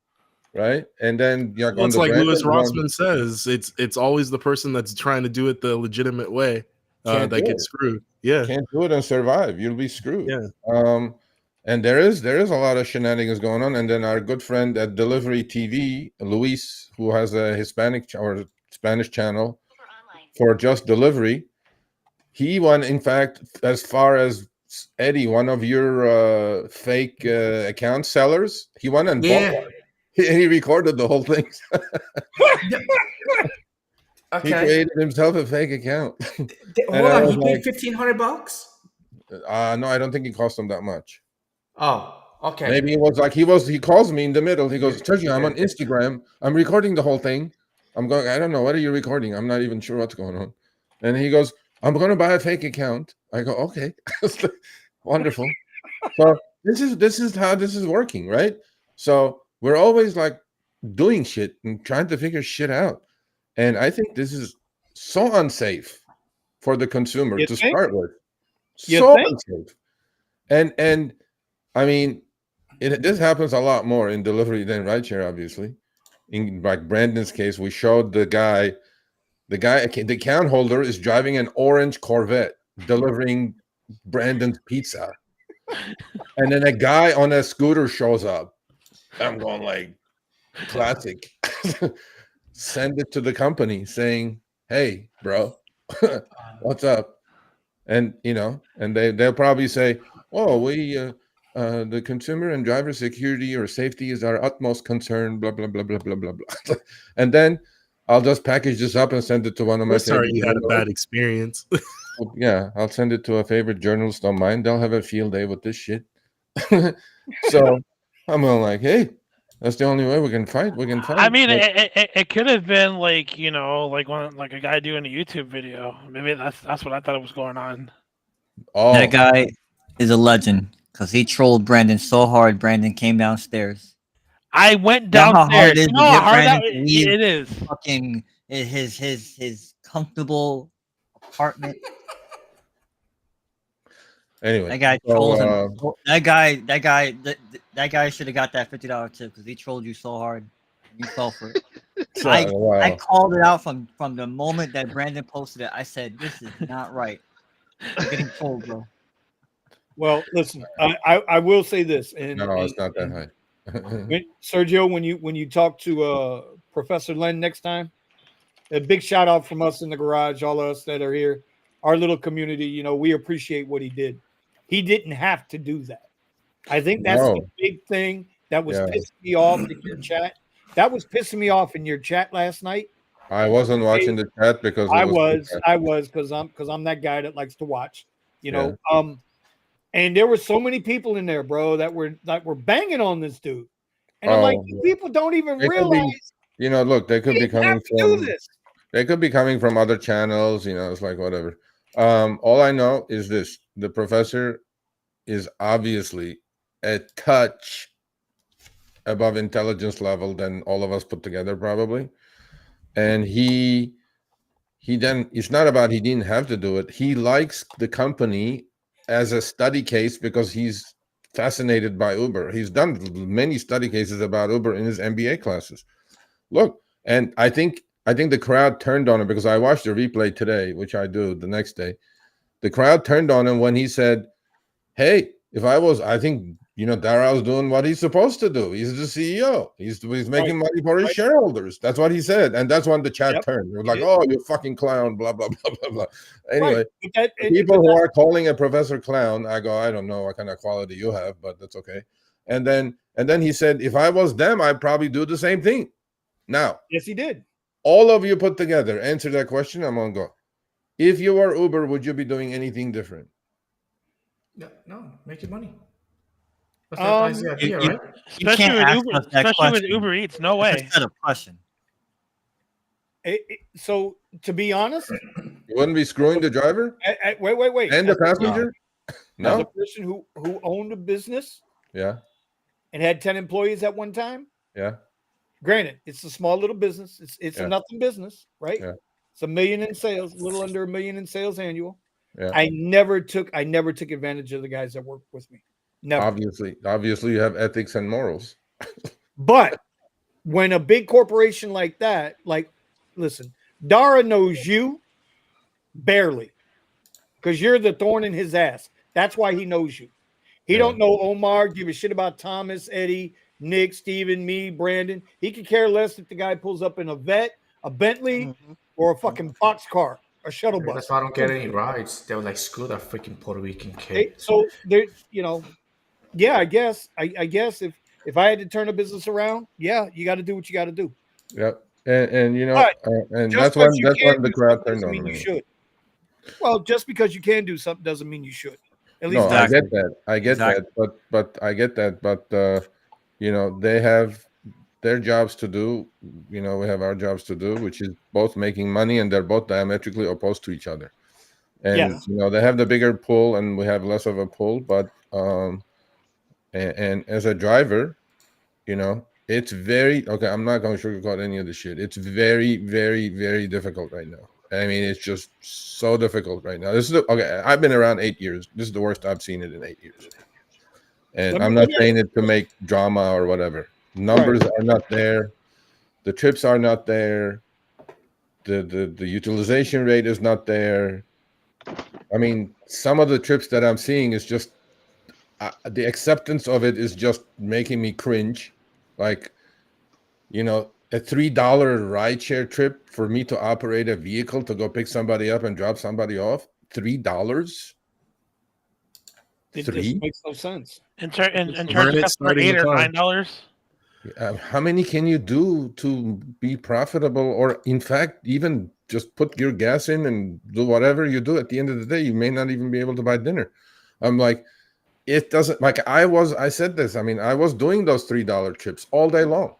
right? And then Well, on it's the like branded Louis one, Rossman says, it's always the person that's trying to do it the legitimate way Can't that do gets it. screwed. Yeah, can't do it and survive. You'll be screwed. yeah. And there is a lot of shenanigans going on. And then our good friend at Delivery TV, Luis, who has a Hispanic or Spanish channel for just delivery, he went, in fact, as far as Eddie, one of your fake account sellers. He went and bought one. He recorded the whole thing. Okay. He created himself a fake account. Hold on, he paid $1,500? No, I don't think it cost him that much. Oh, okay. Maybe it was like he calls me in the middle. He goes, Sergio, I'm on Instagram. I'm recording the whole thing. I'm going, I don't know. What are you recording? I'm not even sure what's going on. And he goes, I'm going to buy a fake account. I go, okay. Wonderful. So this is how this is working, right? So we're always like doing shit and trying to figure shit out. And I think this is so unsafe for the consumer to start with. So unsafe. And I mean, this happens a lot more in delivery than rideshare, obviously. In like Brandon's case, we showed the account holder is driving an orange Corvette delivering Brandon's pizza. And then a guy on a scooter shows up. I'm going like, classic. Send it to the company saying, hey, bro, what's up? And, and they'll probably say, oh, we, the consumer and driver security or safety is our utmost concern, blah, blah, blah, blah, blah, blah, blah. And then I'll just package this up and send it to one of my Sorry, favorite you had a journalists. bad experience. Yeah, I'll send it to a favorite journalist of mine. They'll have a field day with this shit. So I'm like, hey, that's the only way we can fight. We can fight. I mean, it could have been like like a guy doing a YouTube video. Maybe that's what I thought was going on. Oh, that guy is a legend because he trolled Brandon so hard. Brandon came downstairs. I went You know downstairs. how hard it is You to know get how hard Brandon that to leave it is. fucking his comfortable apartment. Anyway, That guy trolls him. That guy should have got that $50 tip because he trolled you so hard. You fell for it. I called it out from the moment that Brandon posted it. I said, "This is not right. You're getting trolled, bro." Well, listen, I will say this, and no, it's not that high. Sergio, when you talk to Professor Len next time, a big shout out from us in the garage, all of us that are here, our little community. We appreciate what he did. He didn't have to do that. I think that's the big thing that was pissing me off in your chat. That was pissing me off in your chat last night. I wasn't watching the chat because I was because I'm that guy that likes to watch. And there were so many people in there, bro, that were banging on this dude. And I'm like, people don't even realize. Look, they could be coming from. They could be coming from other channels. It's like whatever. All I know is this: the professor is obviously a touch above intelligence level than all of us put together, probably. And he then, it's not about he didn't have to do it. He likes the company as a study case because he's fascinated by Uber. He's done many study cases about Uber in his MBA classes. Look, and I think the crowd turned on him because I watched the replay today, which I do the next day. The crowd turned on him when he said, hey, if I was, I think, Darrell's doing what he's supposed to do. He's the CEO. He's making money for his shareholders. That's what he said. And that's when the chat turned. It was like, oh, you fucking clown, blah, blah, blah, blah, blah. Anyway, people who are calling a professor clown, I go, I don't know what kind of quality you have, but that's okay. And then he said, if I was them, I'd probably do the same thing. Now, yes, he did. All of you put together, answer that question. I'm going to go. If you were Uber, would you be doing anything different? No, making money. That's the idea, right? Especially with Uber Eats, no way. That's a question. So, to be honest, you wouldn't be screwing the driver. Wait, and the passenger. No, as a person who owned a business, yeah, and had 10 employees at one time, yeah. Granted, it's a small little business. It's a nothing business, right? Yeah. It's $1 million in sales, a little under $1 million in sales annual. Yeah. I never took advantage of the guys that worked with me. Never. Obviously, you have ethics and morals. But when a big corporation like that, listen, Dara knows you barely because you're the thorn in his ass. That's why he knows you. He don't know Omar, give a shit about Thomas, Eddie, Nick, Steven, me, Brandon. He could care less if the guy pulls up in a Bentley, or a fucking boxcar, a shuttle bus. That's why I don't get any rides. They were like, screw that freaking Puerto Rican kid. So there, I guess if I had to turn a business around, you got to do what you got to do. Yep, and that's when the crowd turned on. You should. Well, just because you can do something doesn't mean you should. At least I get that. I get that. But I get that. But they have their jobs to do. We have our jobs to do, which is both making money, and they're both diametrically opposed to each other. And they have the bigger pull, and we have less of a pull. But and as a driver, it's very okay. I'm not going to sugarcoat any of the shit. It's very, very, very difficult right now. I mean, it's just so difficult right now. This is okay. I've been around 8 years. This is the worst I've seen it in 8 years. And I'm not saying it to make drama or whatever. Numbers are not there. The trips are not there. The utilization rate is not there. I mean, some of the trips that I'm seeing is just the acceptance of it is just making me cringe. Like, a $3 RideShare trip for me to operate a vehicle to go pick somebody up and drop somebody off. $3. It just makes no sense. And charge us for $8 or $9. How many can you do to be profitable, or in fact, even just put your gas in and do whatever you do? At the end of the day, you may not even be able to buy dinner. I'm like, it doesn't, like I said this. I mean, I was doing those $3 trips all day long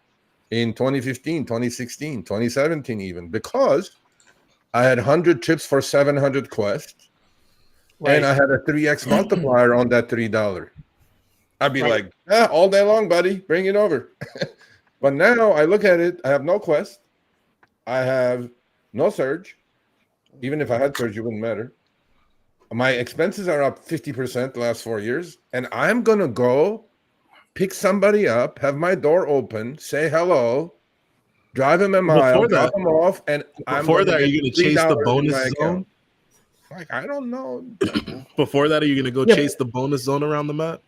in 2015, 2016, 2017, even, because I had 100 trips for 700 quests. Right. And I had a 3x multiplier on that $3. I'd be like, all day long, buddy, bring it over. But now I look at it, I have no quest. I have no surge. Even if I had surge, it wouldn't matter. My expenses are up 50% the last 4 years. And I'm going to go pick somebody up, have my door open, say hello, drive him a mile, drop him off. And before that, are you going to chase the bonus zone? Like, I don't know. Before that, are you going to go chase the bonus zone around the map?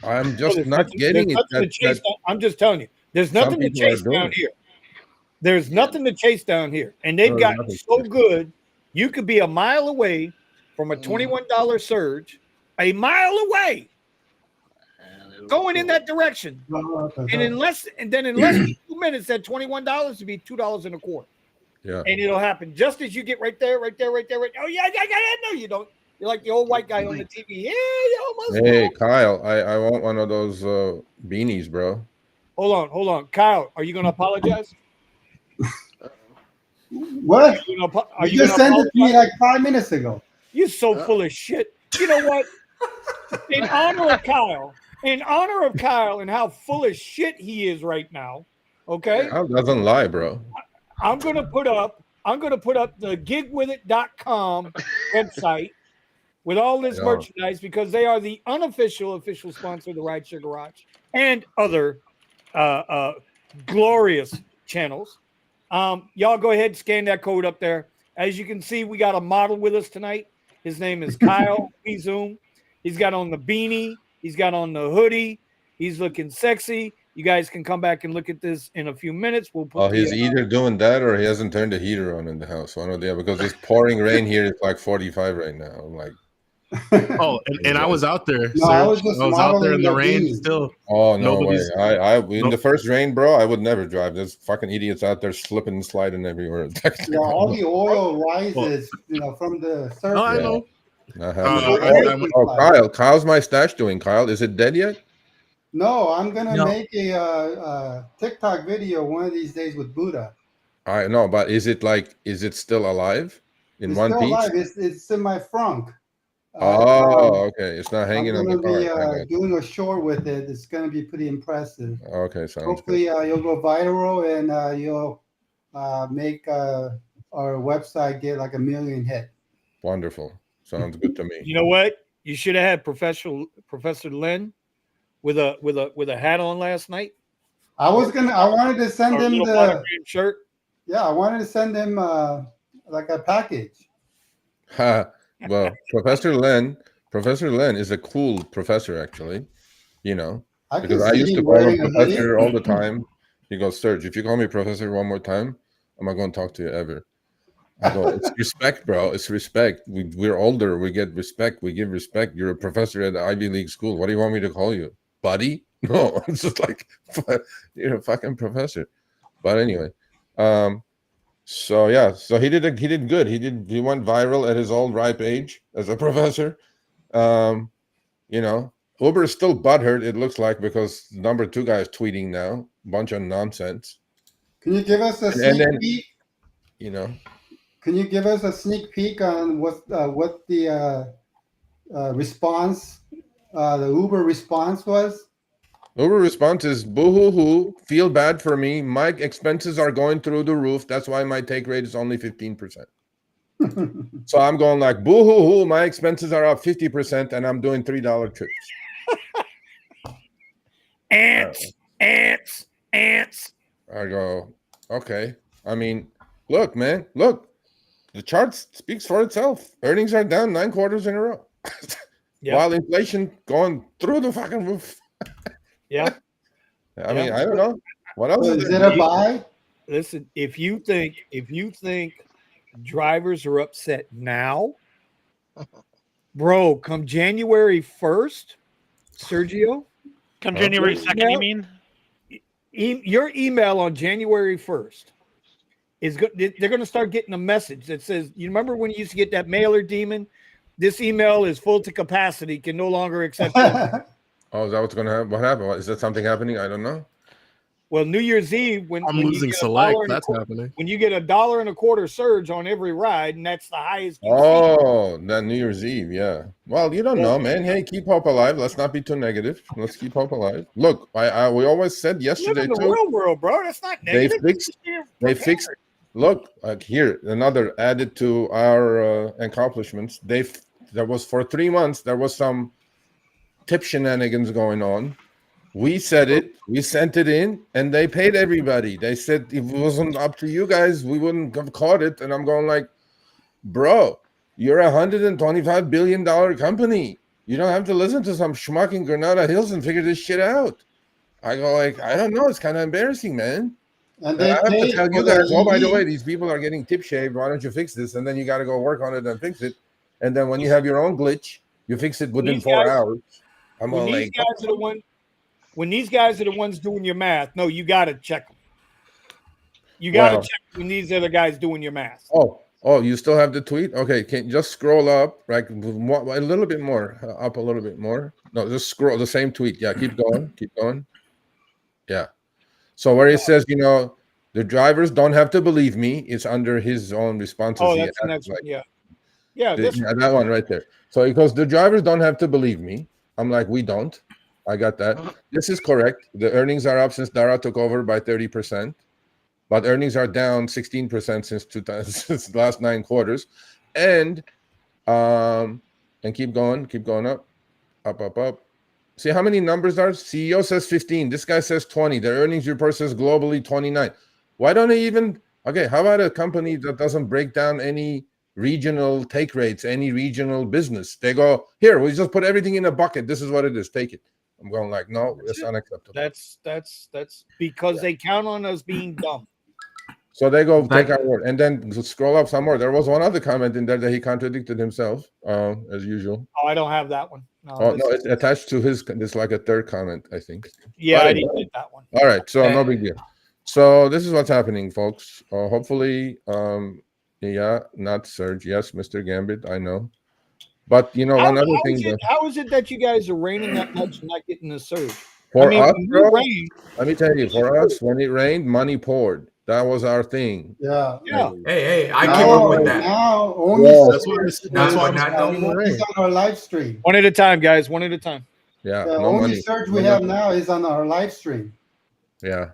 I'm just not getting it. I'm just telling you, there's nothing to chase down here. There's nothing to chase down here. And they've gotten so good, you could be a mile away from a $21 surge, a mile away, going in that direction. And in less than 2 minutes, that $21 would be $2.25. Yeah. And it'll happen just as you get right there. Oh, yeah, no, you don't. You're like the old white guy on the TV. Yeah, you almost. Hey, Kyle, I want one of those beanies, bro. Hold on. Kyle, are you going to apologize? What? You just sent it to me like 5 minutes ago. You're so full of shit. You know what? In honor of Kyle, and how full of shit he is right now, okay? Kyle doesn't lie, bro. I'm gonna put up the gigwithit.com website with all this merchandise because they are the official sponsor of the RideShare Garage and other glorious channels. Y'all go ahead, scan that code up there. As you can see, we got a model with us tonight. His name is Kyle. We zoom. He's got on the beanie. He's got on the hoodie. He's looking sexy. You guys can come back and look at this in a few minutes. We'll put. He's either doing that or he hasn't turned the heater on in the house. One or the other, because it's pouring rain here. It's like 45 right now. I'm like, oh, and I was out there. No, I was out there in the rain beanie. still. Oh no way! I in Nope. the first rain, bro, I would never drive. There's fucking idiots out there slipping and sliding everywhere. Yeah, all the oil rises, from the surface. No, I know. Kyle's my stash doing. Kyle, is it dead yet? No, I'm gonna make a TikTok video one of these days with Buddha. I know, but is it still alive in It's one still piece? alive. It's in my frunk. Okay. It's not hanging on the car. I'm gonna be doing a short with it. It's gonna be pretty impressive. Okay, sounds Hopefully, good. you'll go viral and you'll make our website get like 1 million hit. Wonderful. Sounds good to me. You know what? You should have had Professor Len with a hat on last night. I wanted to send him the shirt. Yeah, I wanted to send him like a package. Well, Professor Len is a cool professor, actually. Because I used to call him Professor all the time. He goes, Serge, if you call me Professor one more time, I'm not going to talk to you ever. I go, it's respect, bro. It's respect. We're older. We get respect. We give respect. You're a professor at the Ivy League school. What do you want me to call you? Buddy? No, it's just like, you're a fucking professor. But anyway, so he did good. He went viral at his old ripe age as a professor. Uber is still butthurt, it looks like, because number 2 guy is tweeting now. Bunch of nonsense. Can you give us a sneak peek? Can you give us a sneak peek on what the response, the Uber response was? Uber response is boo-hoo-hoo, feel bad for me. My expenses are going through the roof. That's why my take rate is only 15%. So I'm going like, boo-hoo-hoo, my expenses are up 50% and I'm doing $3 trips. Ants. I go, okay. I mean, look, man, look. The chart speaks for itself. Earnings are down 9 quarters in a row. While inflation going through the fucking roof. Yeah. I mean, I don't know. What else is it a buy? Listen, if you think drivers are upset now, bro, come January 1st, Sergio. Come January 2nd, you mean? Your email on January 1st is good. They're going to start getting a message that says, you remember when you used to get that mailer demon? This email is full to capacity, can no longer accept it. Oh, is that what's going to happen? What happened? Is that something happening? I don't know. Well, New Year's Eve, when losing select, that's happening. When you get $1.25 surge on every ride, and that's the highest. That New Year's Eve, yeah. Well, you don't know, man. Hey, keep hope alive. Let's not be too negative. Let's keep hope alive. Look, we always said yesterday in the real world, bro. That's not negative. They fixed. Look, here another added to our accomplishments. There was for 3 months there was some tip shenanigans going on. We said it, we sent it in, and they paid everybody. They said if it wasn't up to you guys, we wouldn't have caught it. And I'm going like, bro, you're $125 billion company. You don't have to listen to some schmuck in Granada Hills and figure this shit out. I go like, I don't know. It's kind of embarrassing, man. And I have to tell you guys, oh, by the way, these people are getting tip shaved. Why don't you fix this? And then you got to go work on it and fix it. And then when you have your own glitch, you fix it within 4 hours. I'm all like, when these guys are the ones doing your math, no, you got to check them. You got to check when these other guys doing your math. Oh, you still have the tweet? Okay, can you just scroll up, right? A little bit more, up a little bit more. No, just scroll the same tweet. Yeah, keep going. Yeah. So where it says, the drivers don't have to believe me. It's under his own responses. Oh, that's the next one. Yeah. Yeah, that one right there. So because the drivers don't have to believe me, I'm like, we don't. I got that. This is correct. The earnings are up since Dara took over by 30%, but earnings are down 16% since since the last 9 quarters, and keep going up. See how many numbers are? CEO says 15. This guy says 20. Their earnings report says globally 29. Why don't they even? Okay, how about a company that doesn't break down any regional take rates, any regional business? They go, here, we just put everything in a bucket. This is what it is. Take it. I'm going like, no, it's unacceptable. That's because they count on us being dumb. So they go take our word, and then scroll up some more. There was one other comment in there that he contradicted himself, as usual. Oh, I don't have that one. No, it's attached to his. It's like a third comment, I think. Yeah, I didn't get that one. All right, so no big deal. So this is what's happening, folks. Hopefully, not Surge. Yes, Mr. Gambit, I know. But one other thing. How is it that you guys are raining that much and not getting the surge? For us, bro, let me tell you, for us, when it rained, money poured. That was our thing. Yeah. Hey, I came up with that. Now, only that's why not is on our live stream. One at a time, guys. One at a time. Yeah. The no only money. surge we have now is on our live stream. Yeah.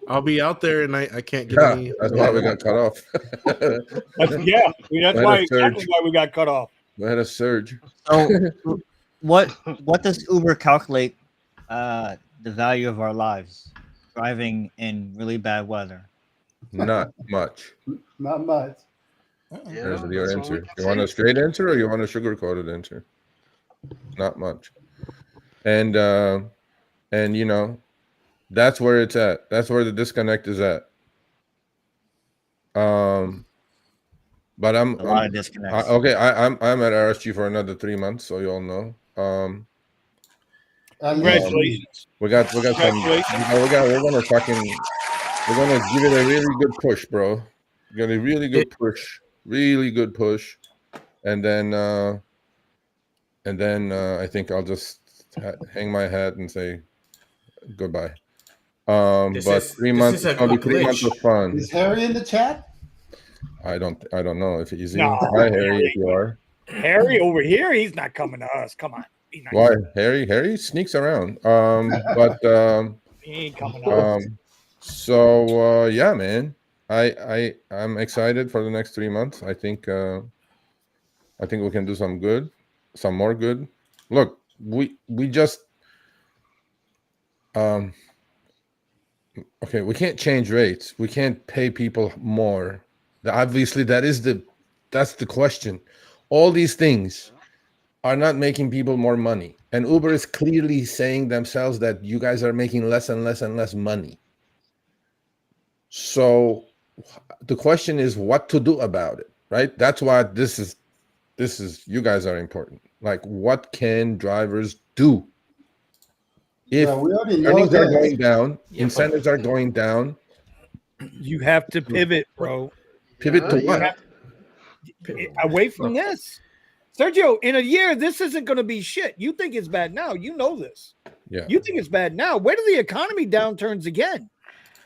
I'll be out there and I can't get any. That's why we got cut off. That's exactly why we got cut off. We had a surge. So, what does Uber calculate the value of our lives driving in really bad weather? Not much. Not much. There's your answer. You want a straight answer or you want a sugar-coated answer? Not much. And that's where it's at. That's where the disconnect is at. But I'm a lot of disconnects. I'm at RSG for another 3 months, so you all know. Congratulations. We're gonna give it a really good push, bro. We're gonna really good push, and then I think I'll just hang my hat and say goodbye. But 3 months, it's gonna be 3 months of fun. Is Harry in the chat? I don't know if he's No, Hi, Harry, if you are. Harry over here, he's not coming to us. Come on. Nice. Why? Harry sneaks around. But he ain't coming to us. So yeah, man. I'm excited for the next 3 months. I think we can do some more good. Look, we just okay, we can't change rates. We can't pay people more. Obviously, that's the question. All these things are not making people more money. And Uber is clearly saying themselves that you guys are making less and less and less money. So the question is what to do about it, right? That's why this is you guys are important. Like, what can drivers do? If earnings are going down, incentives are going down. You have to pivot, bro. Pivot to what? Away from this. Sergio, in a year, this isn't going to be shit. You think it's bad now. You know this. Yeah. You think it's bad now. Wait till the economy downturns again.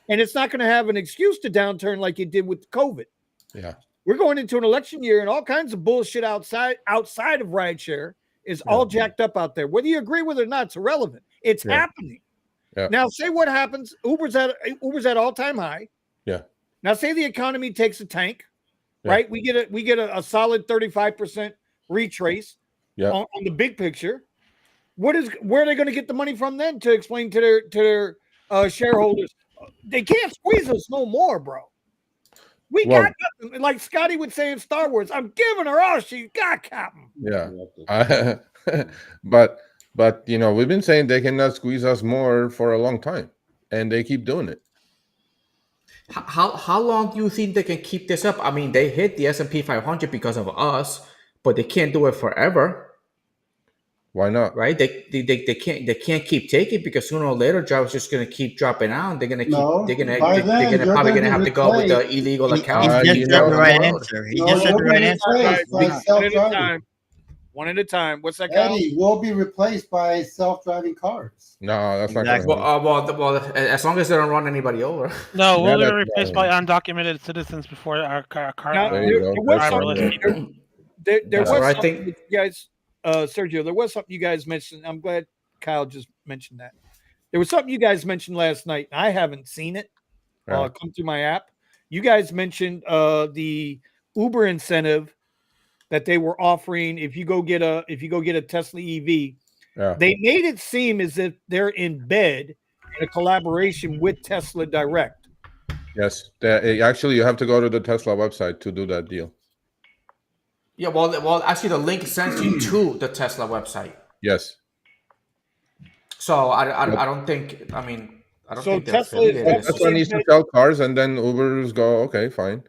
And it's not going to have an excuse to downturn like it did with COVID. Yeah. We're going into an election year and all kinds of bullshit outside of RideShare is all jacked up out there. Whether you agree with it or not, it's irrelevant. It's happening. Yeah. Now, say what happens. Uber's at all-time high. Yeah. Now, say the economy takes a tank, right? We get a solid 35% retrace on the big picture. Where are they going to get the money from then to explain to their shareholders? They can't squeeze us no more, bro. We got nothing. Like Scotty would say in Star Wars, I'm giving her all she's got, Captain. Yeah. But we've been saying they cannot squeeze us more for a long time, and they keep doing it. How long do you think they can keep this up? I mean, they hit the S&P 500 because of us, but they can't do it forever. Why not? Right? They can't keep taking because sooner or later jobs just going to keep dropping out. They're going to keep. They're probably going to have to go with the illegal account. He just said the right answer. He just said the right answer. One at a time. What's that? Eddie will be replaced by self-driving cars. No, that's not going to happen. Well, as long as they don't run anybody over. No, we'll be replaced by undocumented citizens before our car. There That's was where I something think. that you guys, Sergio. There was something you guys mentioned. I'm glad Kyle just mentioned that. There was something you guys mentioned last night. I haven't seen it. Yeah. Come through my app. You guys mentioned the Uber incentive that they were offering if you go get a Tesla EV. Yeah. They made it seem as if they're in bed in a collaboration with Tesla Direct. Yes. Actually, you have to go to the Tesla website to do that deal. Yeah, well, actually, the link sends you to the Tesla website. Yes. So I don't think. I mean, I don't So think they're Tesla is affiliated. It's Tesla definitely in needs to bed. sell cars, and then Ubers go, okay, fine.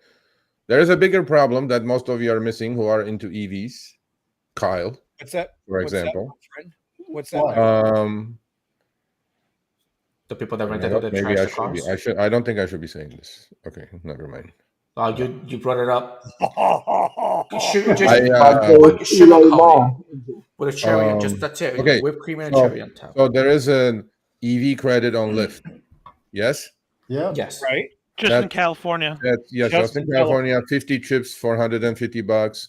There is a bigger problem that most of you are missing who are into EVs. Kyle, What's that? for What's that, example. my friend? What's that? What? My friend? The people that You know rented what? the Maybe trash I the should be. cars. I don't think I should be saying this. Okay, never mind. You brought it up. I But it's too late Sugarcoat it now. with a cherry. Just that's it. okay. Whipped cream and a So, cherry on top. so there is an EV credit on Lyft. Yes. Yeah. Yes. Right? Just in That's- California. Yes, Just just in in California, 50 trips for $150,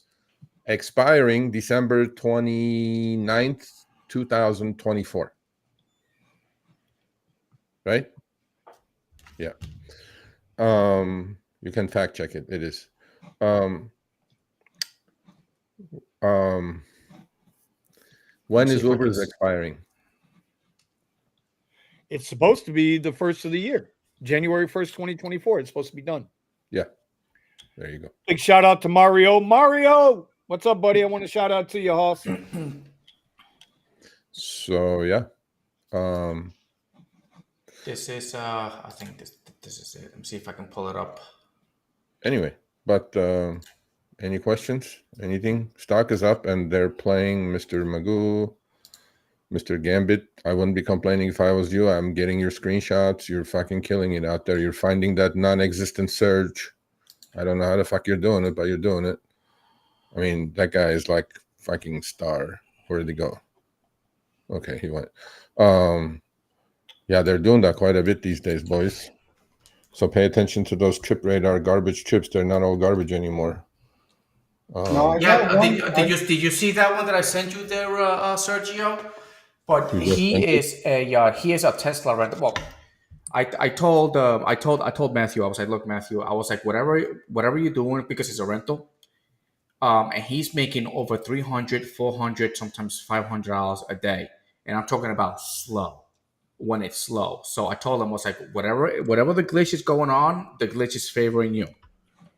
expiring December 29th, 2024. Right? Yeah. You can fact check it. It is. When see is if I Uber's can- expiring? It's supposed to be the first of the year, January 1st, 2024. It's supposed to be done. Yeah. There you go. Big shout out to Mario. Mario, what's up, buddy? I want to shout out to you, Hoss. So yeah. This is I think this is it. Let me see if I can pull it up. Anyway, but any questions? Anything? Stock is up and they're playing Mr. Magoo, Mr. Gambit. I wouldn't be complaining if I was you. I'm getting your screenshots. You're fucking killing it out there. You're finding that non-existent surge. I don't know how the fuck you're doing it, but you're doing it. I mean, that guy is like fucking star. Where did he go? Okay, he went. Yeah, they're doing that quite a bit these days, boys. So pay attention to those trip radar garbage trips. They're not all garbage anymore. No, I Yeah, got one. did you see that one that I sent you there, Sergio? But You just sent he is a Tesla renter. Well, I told Matthew, I was like, look, Matthew, I was like, whatever you're doing, because it's a rental, and he's making over 300, 400, sometimes $500 a day, and I'm talking about slow, when it's slow. So I told him, I was like, whatever the glitch is going on, the glitch is favoring you.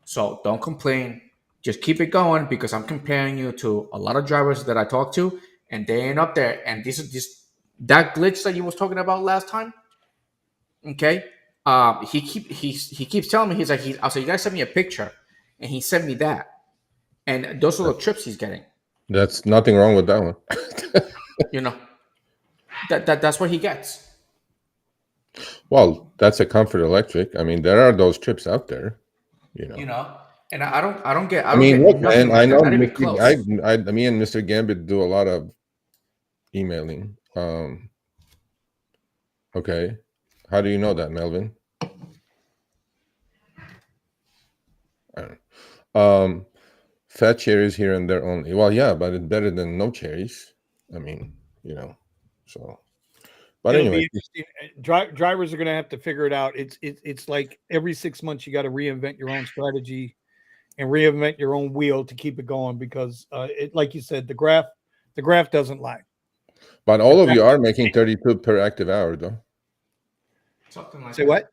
So don't complain. Just keep it going, because I'm comparing you to a lot of drivers that I talk to, and they ain't up there. And this is that glitch that you was talking about last time. Okay. He keeps telling me, I was like, you guys send me a picture, and he sent me that, and those are the trips he's getting. That's nothing wrong with that one. You know, that's what he gets. Well, that's a Comfort Electric. I mean, there are those trips out there. You know. And I don't get. I mean, look, nothing man. like I know that, not even Mr. close. Me and Mr. Gambit do a lot of emailing. Okay. How do you know that, Melvin? I don't know. Fat cherries here and there only. Well, yeah, but it's better than no cherries. I mean, so. But It'll anyway, be interesting. Drivers are going to have to figure it out. It's like every 6 months you got to reinvent your own strategy and reinvent your own wheel to keep it going, because like you said, the graph doesn't lie. but all of you are making 32 per active hour, though. Something like Say that. what?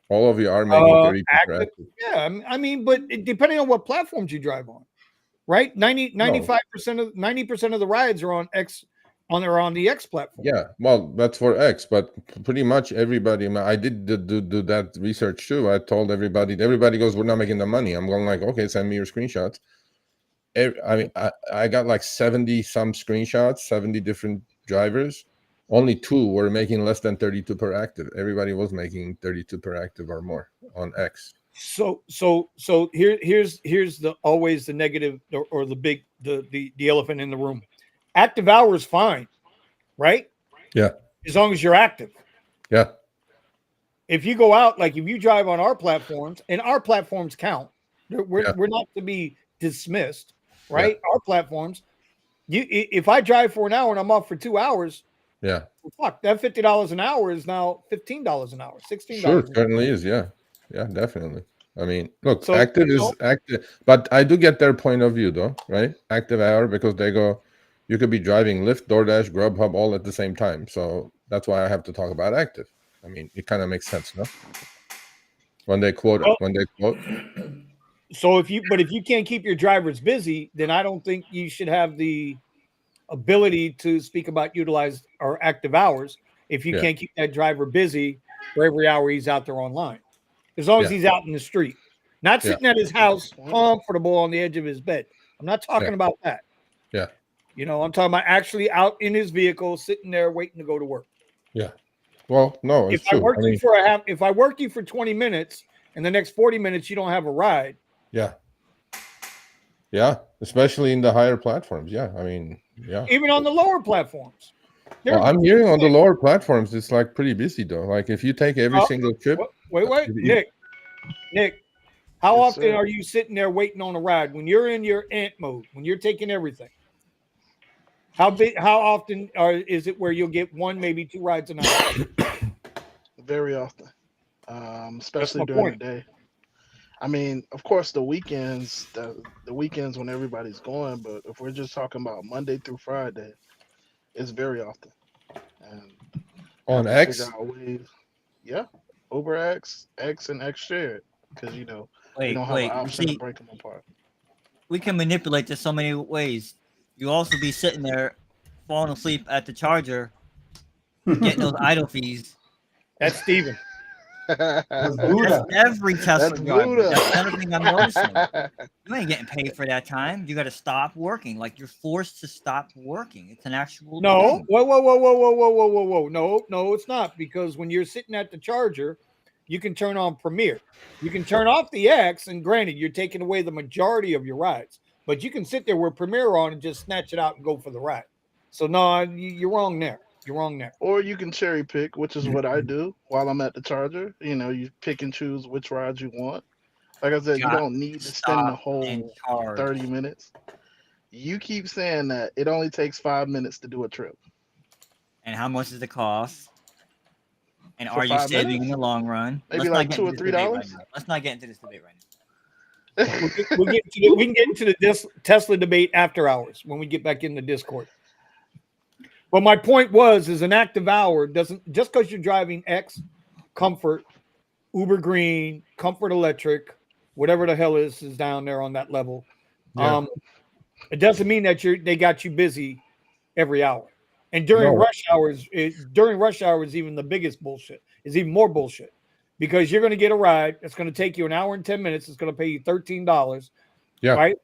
All of you are making 32 per Active, active. yeah. I mean, but depending on what platforms you drive on, right? 95% of 90% of the rides are on the X platform. Yeah, well, that's for X, but pretty much everybody. I did do that research too. I told everybody goes, we're not making the money. I'm going like, okay, send me your screenshots. I mean, I got like 70 some screenshots, 70 different drivers. Only 2 were making less than 32 per active. Everybody was making 32 per active or more on X. So here's always the negative, or the big the elephant in the room. Active hours fine, right? Yeah. As long as you're active. Yeah. If you go out, like if you drive on our platforms, and our platforms count, we're not to be dismissed. right? Our platforms. If I drive for an hour and I'm off for 2 hours, Yeah. well, fuck, that $50 an hour is now $15 an hour, $16. Sure, certainly is. Yeah. Yeah, definitely. I mean, look, So, active is active, but I do get their point of view though, right? Active hour, because they go, you could be driving Lyft, DoorDash, Grubhub all at the same time. So that's why I have to talk about active. I mean, it kind of makes sense, no? When they quote it, when they quote. So if you can't keep your drivers busy, then I don't think you should have the ability to speak about utilized or active hours if you can't keep that driver busy for every hour he's out there online. As long as he's out in the street, not sitting at his house comfortable on the edge of his bed. I'm not talking about that. Yeah. You know, I'm talking about actually out in his vehicle, sitting there waiting to go to work. Yeah. Well, no, it's true. If I work you for 20 minutes and the next 40 minutes you don't have a ride. Yeah. Yeah. Especially in the higher platforms. Yeah. I mean, yeah. Even on the lower platforms. Well, I'm hearing on the lower platforms, it's like pretty busy though. Like if you take every single trip. Wait, Nick, how often are you sitting there waiting on a ride when you're in your ant mode, when you're taking everything? How often is it where you'll get one, maybe two rides an hour? Very often, especially during the day. I mean, of course, the weekends, the weekends when everybody's going, but if we're just talking about Monday through Friday, it's very often. And on X? Yeah, Uber X and X shared, because we don't have an option to break them apart. We can manipulate this so many ways. You also be sitting there, falling asleep at the charger, getting those idle fees. That's Steven. That's every Tesla driver. That's another thing I'm noticing. You ain't getting paid for that time. You got to stop working. Like you're forced to stop working. It's an actual thing. Whoa. No, it's not, because when you're sitting at the charger, you can turn on Premiere. You can turn off the X, and granted, you're taking away the majority of your rides, but you can sit there with Premiere on and just snatch it out and go for the ride. So no, you're wrong there. You're wrong there. Or you can cherry pick, which is what I do while I'm at the charger. You pick and choose which rides you want. Like I said, you don't need to spend the whole 30 minutes. You keep saying that it only takes 5 minutes to do a trip. And how much does it cost? And are you saving in the long run? Maybe like $2 or $3. Let's not get into this debate right now. we can get into the Tesla debate after hours when we get back in the Discord. But my point is an active hour doesn't, just because you're driving X, Comfort, Uber Green, Comfort Electric, whatever the hell is down there on that level. Yeah. It doesn't mean that they got you busy every hour. And during rush hours, even the biggest bullshit is even more bullshit, because you're going to get a ride. It's going to take you an hour and 10 minutes. It's going to pay you $13. Yeah. Right.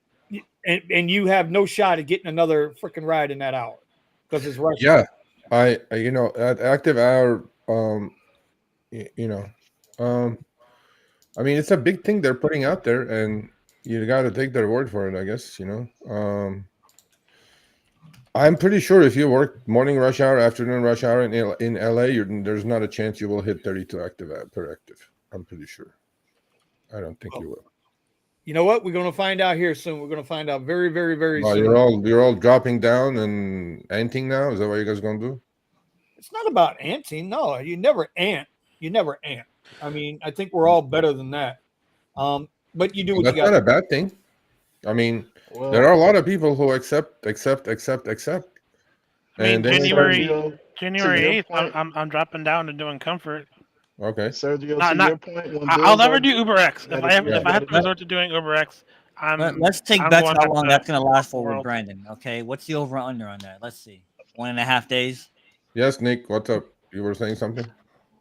And you have no shot at getting another freaking ride in that hour because it's rush. Yeah. I at active hour, I mean, it's a big thing they're putting out there, and you got to take their word for it, I guess, I'm pretty sure if you work morning rush hour, afternoon rush hour in LA, there's not a chance you will hit 32 per active. I'm pretty sure. I don't think you will. You know what? We're going to find out here soon. We're going to find out very, very, very soon. You're all dropping down and anting now? Is that what you guys going to do? It's not about anting. No, you never ant. I mean, I think we're all better than that. But you do what you got. That's not a bad thing. I mean, there are a lot of people who accept. And January 8th, I'm dropping down and doing Comfort. Okay, Sergio, your point. I'll never do Uber X. If I have to resort to doing Uber X, let's take bets how long that's going to last for with Brandon. Okay, what's the over under on that? Let's see, 1.5 days. Yes, Nick, what's up? You were saying something?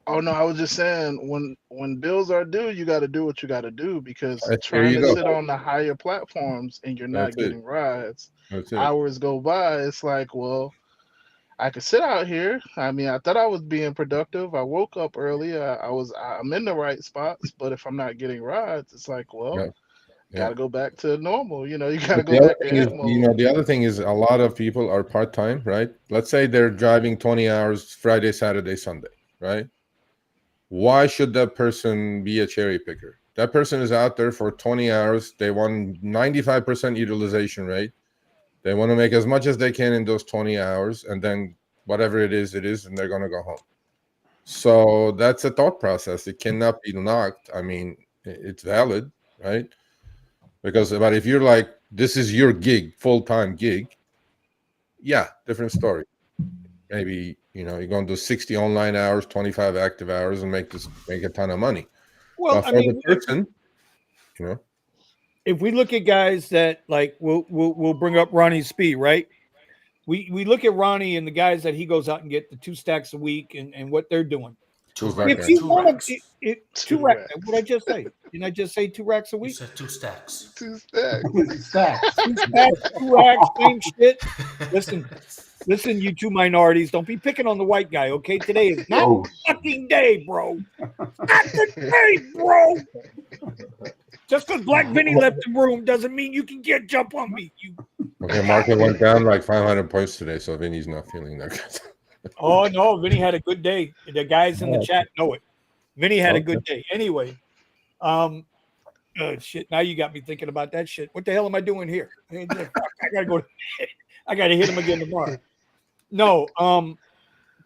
Oh no, I was just saying when bills are due, you got to do what you got to do, because trying to sit on the higher platforms and you're not getting rides, hours go by. It's like, well, I could sit out here. I mean, I thought I was being productive. I woke up early. I'm in the right spots, but if I'm not getting rides, it's like, well, got to go back to normal. You got to go back to the other thing is a lot of people are part-time, right? Let's say they're driving 20 hours Friday, Saturday, Sunday, right? Why should that person be a cherry picker? That person is out there for 20 hours. They want 95% utilization rate. They want to make as much as they can in those 20 hours, and then whatever it is, and they're going to go home. So that's a thought process. It cannot be knocked. I mean, it's valid, right? But if you're like, this is your gig, full-time gig, yeah, different story. Maybe, you're going to do 60 online hours, 25 active hours, and make a ton of money. Well, but for the person, if we look at guys that like, we'll bring up Ronnie Speed, right? We look at Ronnie and the guys that he goes out and get the 2 stacks a week and what they're doing. If you want to, 2 racks. What did I just say? Didn't I just say 2 racks a week? You said 2 stacks. 2 stacks. 2 stacks. 2 stacks, 2 racks, same shit. Listen, you 2 minorities, don't be picking on the white guy, okay? Today is not the fucking day, bro. Not the day, bro. Just because Black Vinny left the room doesn't mean you can jump on me. Okay, market went down like 500 points today, so Vinny's not feeling that good. Oh no, Vinny had a good day. The guys in the chat know it. Vinny had a good day. Anyway, shit. Now you got me thinking about that shit. What the hell am I doing here? I gotta go. I gotta hit him again tomorrow. No,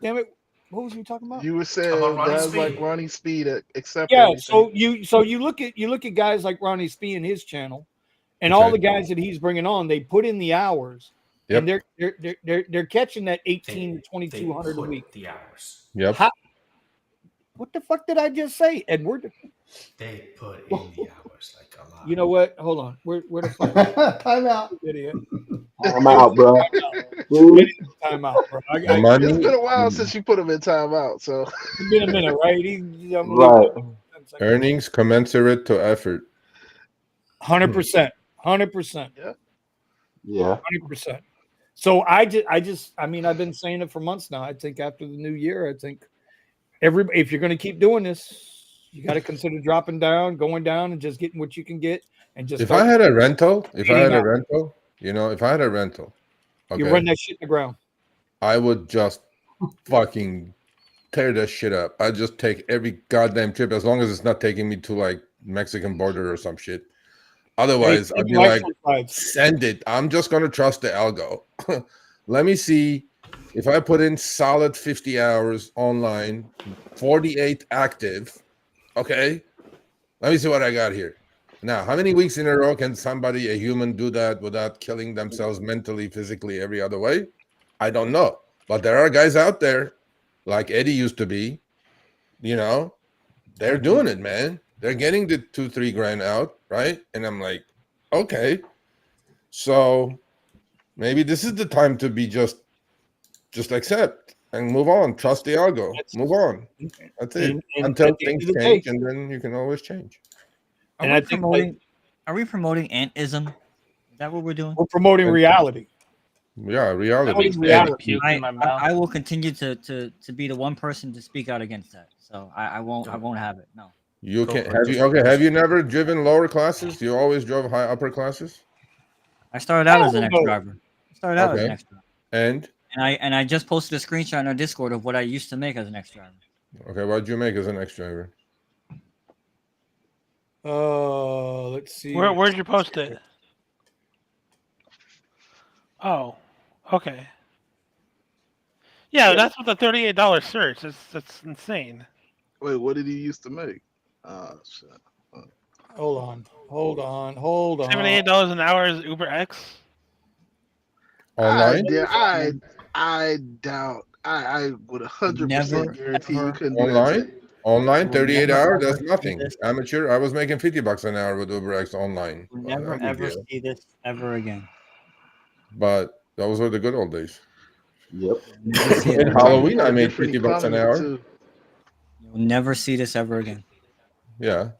damn it. What was you talking about? You were saying guys like Ronnie Speed accept. Yeah, everything. so you look at guys like Ronnie Speed and his channel, and all the guys that he's bringing on. They put in the hours, and they're catching that 18 to 2,200 a week. The hours. Yep. What the fuck did I just say, Edward? They put in the hours like a lot. You know what? Hold on. Where the fuck? Time out. Idiot. I'm out, bro. Time out, bro. It's been a while since you put him in timeout, so it's been a minute, right? Right. Earnings commensurate to effort. 100%. 100%. Yeah. 100%. So I mean, I've been saying it for months now. I think after the new year, I think if you're going to keep doing this, you got to consider dropping down, going down, and just getting what you can get. And just if I had a rental, okay, you run that shit in the ground. I would just fucking tear that shit up. I'd just take every goddamn trip as long as it's not taking me to like Mexican border or some shit. Otherwise, I'd be like, send it. I'm just gonna trust the algo. Let me see if I put in solid 50 hours online, 48 active. Okay, let me see what I got here. Now, how many weeks in a row can somebody, a human, do that without killing themselves mentally, physically, every other way? I don't know. But there are guys out there, like Eddie used to be, they're doing it, man. They're getting the 2-3 grand out, right? And I'm like, okay. So maybe this is the time to be just accept and move on. Trust the algo. Move on. That's it. Until things change, and then you can always change. Are we promoting antism? Is that what we're doing? We're promoting reality. Yeah, reality. I will continue to be the one person to speak out against that. So I won't have it. No. You can have you never driven lower classes? You always drove high upper classes? I started out as an ex-driver. And I just posted a screenshot on our Discord of what I used to make as an ex-driver. Okay, what did you make as an ex-driver? Let's see. Where'd you post it? Oh, okay. Yeah, that's with the $38 search. That's insane. Wait, what did he used to make? Oh shit. Hold on. $78 an hour is Uber X. Online? I doubt. I would 100% guarantee you couldn't online. Online, 38 hours. That's nothing. Amateur. I was making $50 an hour with Uber X online. We'll never ever see this ever again. But those were the good old days. Yep. In Halloween, I made $50 an hour. You'll never see this ever again. Yeah.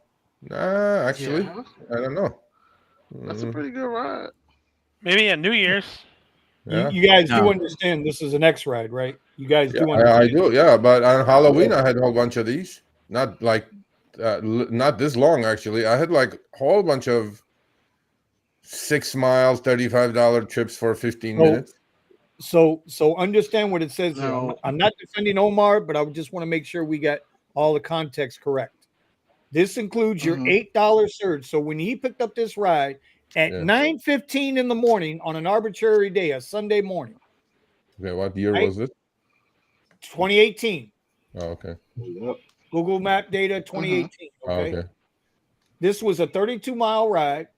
Actually, I don't know. That's a pretty good ride. Maybe at New Year's. Yeah. You guys do understand this is an X ride, right? You guys do understand. I do, yeah. But on Halloween, I had a whole bunch of these. Not like, not this long, actually. I had like a whole bunch of 6 miles, $35 trips for 15 minutes. So understand what it says here. I'm not defending Omar, but I just want to make sure we got all the context correct. This includes your $8 surge. So when he picked up this ride at 9:15 in the morning on an arbitrary day, a Sunday morning. Okay, what year was it? 2018. Oh, okay. Yep. Google Map data 2018. Okay. Oh, okay. This was a 32-mile ride.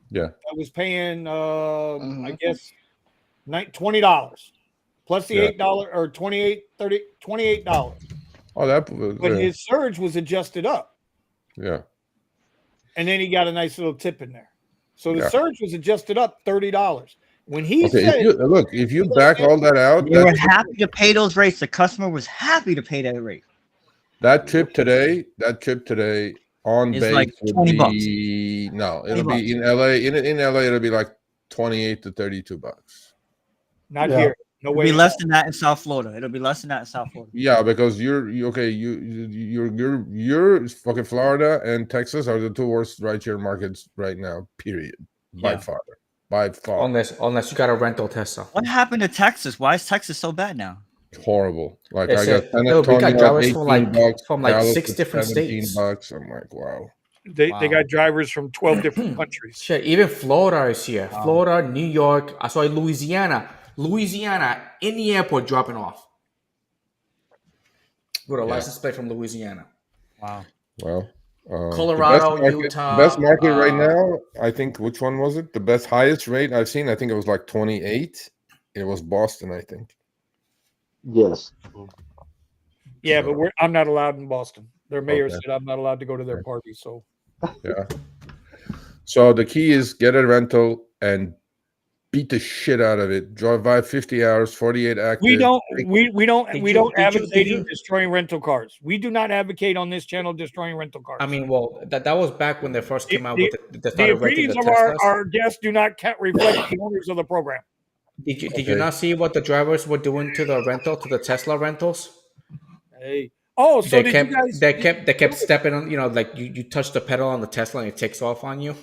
Yeah. I was paying I guess $20 plus the $8 or $28. Oh, that was, but his surge was adjusted up. Yeah. And then he got a nice little tip in there. So the surge was adjusted up $30. When he said, if you back all that out, they were happy to pay those rates. The customer was happy to pay that rate. That trip today on it's base like would $20. be no, it'll be in LA. In LA, it'll be like $28 to $32. Not here. No way. It'll be less than that in South Florida. It'll be less than that in South Florida. Yeah, because you're fucking Florida and Texas are the two worst rideshare markets right now. Period. By far. Unless you got a rental Tesla. What happened to Texas? Why is Texas so bad now? Horrible. Like They I said, got San we got Antonio drivers $18, from like Dallas 6 is different states. $17. I'm like, wow. They got drivers from 12 different countries. Shit, even Florida is here. Florida, New York. I saw Louisiana in the airport dropping off with a license plate from Louisiana. Wow. Well, Colorado, Utah. Best market right now, I think. Which one was it? The best highest rate I've seen. I think it was like 28. It was Boston, I think. Yes. Yeah, but I'm not allowed in Boston. Their mayor said I'm not allowed to go to their party. So yeah. So the key is get a rental and beat the shit out of it. Drive 50 hours, 48 active. we don't advocate destroying rental cars. We do not advocate on this channel destroying rental cars. I mean, well, that was back when they first came out with the opinions of our guests do not reflect the owners of the program. Did you not see what the drivers were doing to the Tesla rentals? Hey. Oh, so they kept stepping on, like you touch the pedal on the Tesla and it takes off on you.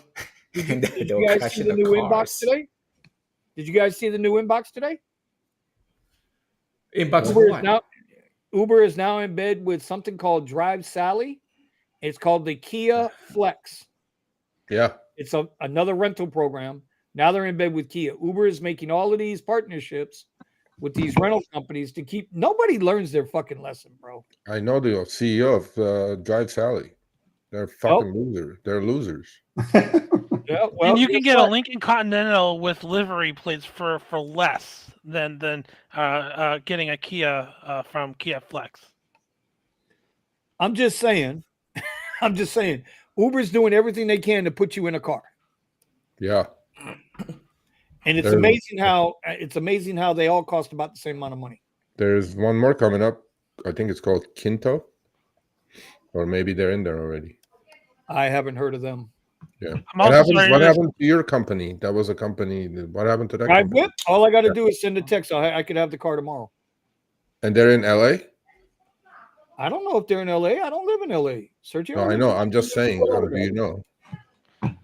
Did you guys see the new inbox today? Did you guys see the new inbox today? Inbox of what? Uber is now in bed with something called Drive Sally. It's called the Kia Flex. Yeah. It's another rental program. Now they're in bed with Kia. Uber is making all of these partnerships with these rental companies to keep. Nobody learns their fucking lesson, bro. I know the CEO of Drive Sally. They're fucking losers. They're losers. Yeah, well, and you can get a Lincoln Continental with livery plates for less than getting a Kia from Kia Flex. I'm just saying. Uber's doing everything they can to put you in a car. Yeah. And it's amazing how they all cost about the same amount of money. There's one more coming up. I think it's called Kinto, or maybe they're in there already. I haven't heard of them. Yeah. What happened to your company? That was a company. What happened to that? Drive Whip. All I got to do is send a text. I could have the car tomorrow. And they're in LA? I don't know if they're in LA. I don't live in LA. Sergio. No, I know. I'm just saying. Do you know?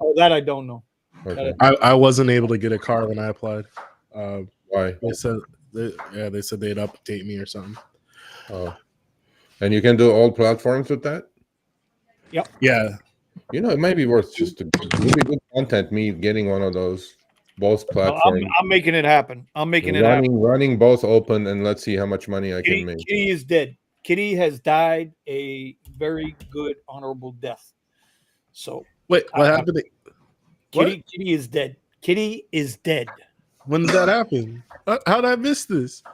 Oh, that I don't know. Okay. I wasn't able to get a car when I applied. Why? They said they'd update me or something. Oh, and you can do all platforms with that? Yep. Yeah. It might be worth just to really good content. Me getting one of those, both platforms. I'm making it happen. Running both open, and let's see how much money I can make. Kitty is dead. Kitty has died a very good, honorable death. So wait, what happened? Kitty is dead. Kitty is dead. When did that happen? How did I miss this?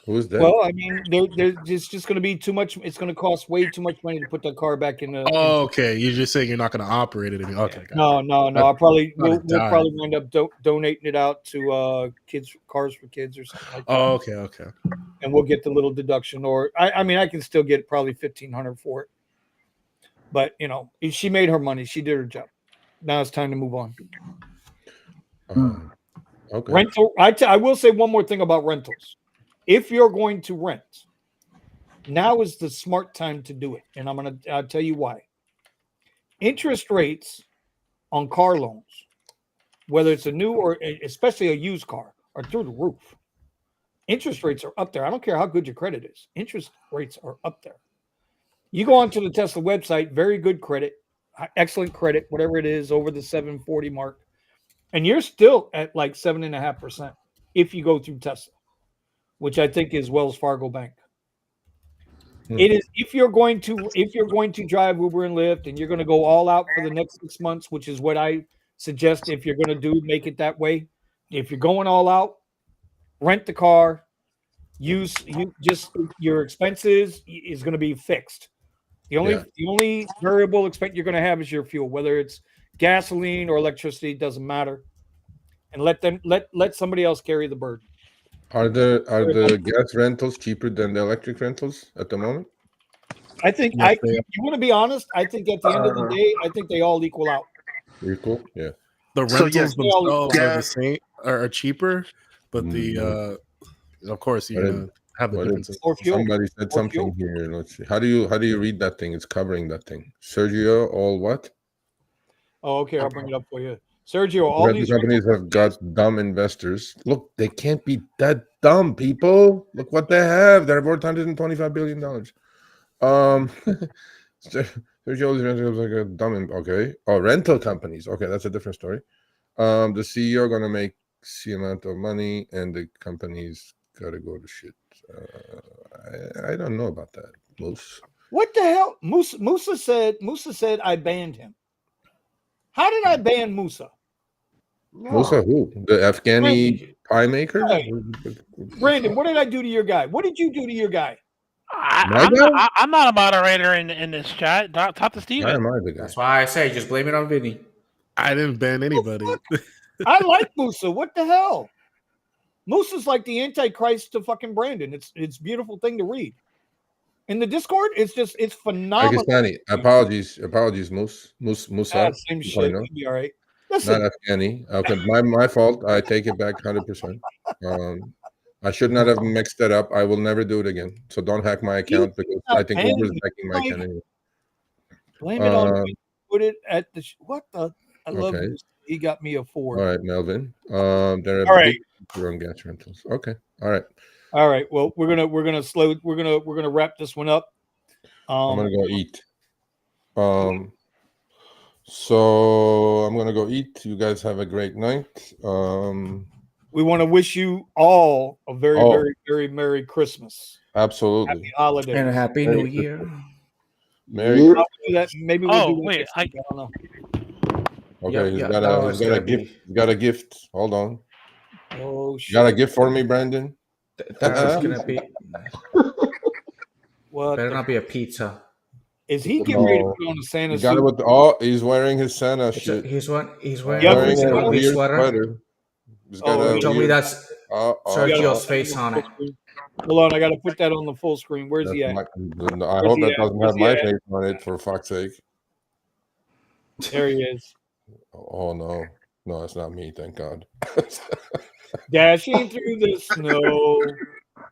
Who's dead? Well, I mean, it's just going to be too much. It's going to cost way too much money to put the car back in. Okay. You're just saying you're not going to operate it anymore. Okay. No. We'll probably wind up donating it out to Cars for Kids or something like that. Oh, okay. And we'll get the little deduction, or I mean, I can still get probably $1,500 for it. But she made her money. She did her job. Now it's time to move on. Okay. Rental. I will say one more thing about rentals. If you're going to rent, now is the smart time to do it. And I'll tell you why. Interest rates on car loans, whether it's a new or especially a used car, are through the roof. Interest rates are up there. I don't care how good your credit is. Interest rates are up there. You go onto the Tesla website, very good credit, excellent credit, whatever it is, over the 740 mark, and you're still at like 7.5% if you go through Tesla, which I think is Wells Fargo Bank. It is if you're going to drive Uber and Lyft and you're going to go all out for the next 6 months, which is what I suggest. If you're going to do, make it that way. If you're going all out, rent the car. Your expenses is going to be fixed. The only variable expense you're going to have is your fuel, whether it's gasoline or electricity, doesn't matter. And let somebody else carry the burden. Are the gas rentals cheaper than the electric rentals at the moment? I think you want to be honest. I think at the end of the day, I think they all equal out. Equal, yeah. The rentals themselves are the same, are cheaper, but the of course you have the differences. Somebody said something here. Let's see. How do you read that thing? It's covering that thing. Sergio, all what? Oh, okay. I'll bring it up for you. Sergio, all these companies have got dumb investors. Look, they can't be that dumb, people. Look what they have. They're worth $125 billion. Sergio is like a dumb. Okay. Oh, rental companies. Okay, that's a different story. The CEO gonna make C amount of money, and the company's gotta go to shit. I don't know about that, Moose. What the hell? Musa said I banned him. How did I ban Musa? Musa who? The Afghani pie maker? Right. Brandon, what did I do to your guy? What did you do to your guy? I'm not a moderator in this chat. Talk to Steven. That's why I say just blame it on Vinny. I didn't ban anybody. I like Musa. What the hell? Musa's like the Antichrist to fucking Brandon. It's a beautiful thing to read. In the Discord, it's phenomenal. Pakistani. Apologies, Musa. Same shit. You'll be all right. Listen. Not Afghani. Okay, my fault. I take it back 100%. I should not have mixed that up. I will never do it again. So don't hack my account because I think Uber's hacking my account anyway. Blame it on me. Put it at the what the. I love this. He got me a 4. All right, Melvin. They're all right. On gas rentals. Okay. All right. All right. Well, we're gonna wrap this one up. I'm gonna go eat. So I'm gonna go eat. You guys have a great night. We want to wish you all a very, very, very Merry Christmas. Absolutely. Happy holidays. And a Happy New Year. Merry Christmas. Maybe we'll do wait. I don't know. Okay, he's got a gift. He's got a gift. Hold on. Oh shit. You got a gift for me, Brandon? That's gonna be what? Better not be a pizza. Is he getting ready to put on a Santa suit? Got it with he's wearing his Santa shit. He's wearing a weird sweater. Tell me that's Sergio's face on it. Hold on, I got to put that on the full screen. Where's he at? I hope that doesn't have my face on it, for fuck's sake. There he is. Oh no, it's not me. Thank God. Dashing through the snow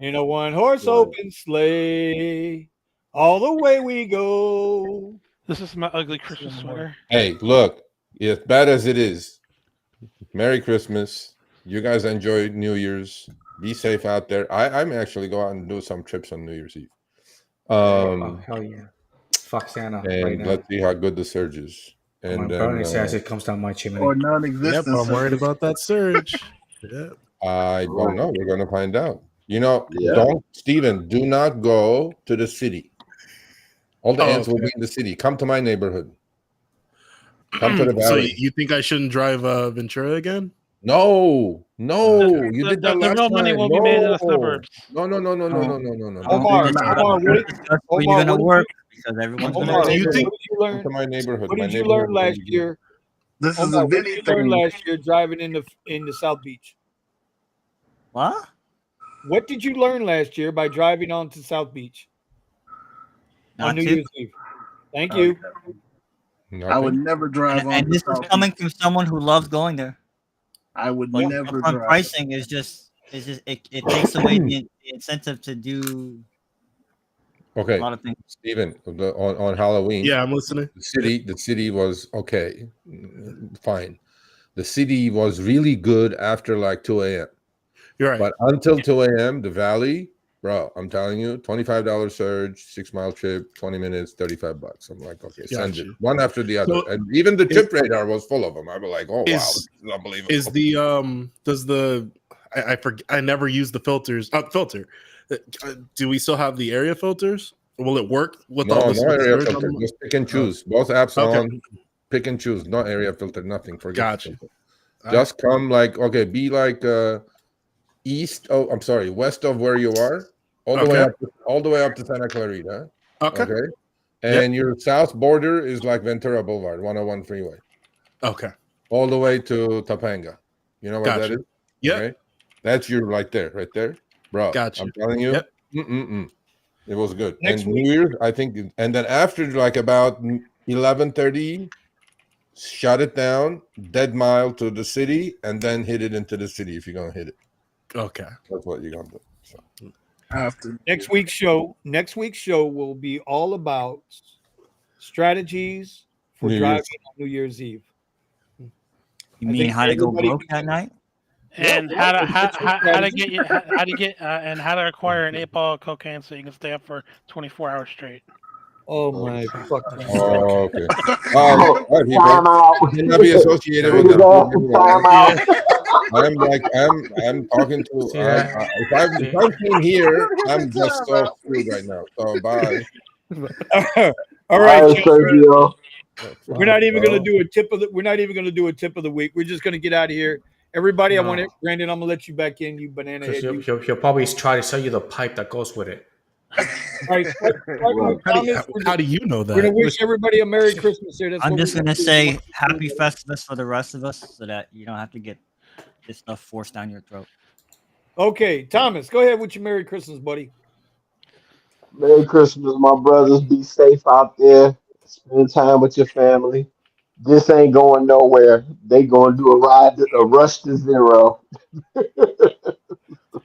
in a one-horse open sleigh, all the way we go. This is my ugly Christmas sweater. Hey, look, as bad as it is, Merry Christmas. You guys enjoy New Year's. Be safe out there. I'm actually go out and do some trips on New Year's Eve. Hell yeah. Fuck Santa. And right now. Let's see how good the surge is. And Bernie says it comes down my chimney. Or non-existent. Yep, I'm worried about that surge. Yeah. I don't know. We're gonna find out. Steven, do not go to the city. All the ants will be in the city. Come to my neighborhood. Come to the valley. So you think I shouldn't drive Ventura again? No. You did that last time. The real money will be made in the suburbs. No. Omar, where you gonna work? Because everyone's gonna. Do you think to my neighborhood? What did you learn last year? This is a Vinny thing. Last year driving in the South Beach. What? What did you learn last year by driving onto South Beach on New Year's Eve? Thank you. I would never drive on. And this is coming from someone who loves going there. I would never drive. Pricing is just it takes away the incentive to do a lot of things. Steven, on Halloween. Yeah, I'm listening. The city was okay. Fine. The city was really good after like 2 a.m. You're right. But until 2 a.m., the valley bro, I'm telling you, $25 surge, 6 mile trip, 20 minutes, $35. I'm like, okay, send it one after the other. So and even the tip radar was full of them. I was like, oh wow, this is unbelievable. Is the does the I forget, I never use the filters filter. Do we still have the area filters? Will it work with all this? No area filter. Just pick and choose. Both apps on. Pick and choose. No area filter. Nothing. Forget. Gotcha. Just come like be like east. Oh, I'm sorry, west of where you are, all the way up to Santa Clarita. Okay. And your south border is like Ventura Boulevard, 101 freeway. Okay. All the way to Topanga. You know what that is? Yeah. Okay? That's your right there, bro. Gotcha. I'm telling you. Yep. It was good. And New Year's, I think, and then after like about 11:30, shut it down, dead mile to the city, and then hit it into the city if you're gonna hit it. Okay, that's what you're gonna do. So. After next week's show will be all about strategies for driving on New Year's Eve. You mean how to go broke that night? And how to acquire an 8-ball of cocaine so you can stay up for 24 hours straight. Oh my fucking! Oh, okay. Time out. Cannot be associated with them. Time out. I'm talking to. If I'm in here, I'm just so screwed right now. So bye. All right, Sergio. We're not even going to do a tip of the. We're not even going to do a tip of the week. We're just going to get out of here. Everybody, I want it. Brandon, I'm gonna let you back in. You banana head. He'll probably try to sell you the pipe that goes with it. Right. How do you know that? We're gonna wish everybody a Merry Christmas here. I'm just gonna say Happy Festivus for the rest of us, so that you don't have to get this stuff forced down your throat. Okay, Thomas, go ahead with your Merry Christmas, buddy. Merry Christmas, my brothers. Be safe out there. Spend time with your family. This ain't going nowhere. They gonna do a rush to zero.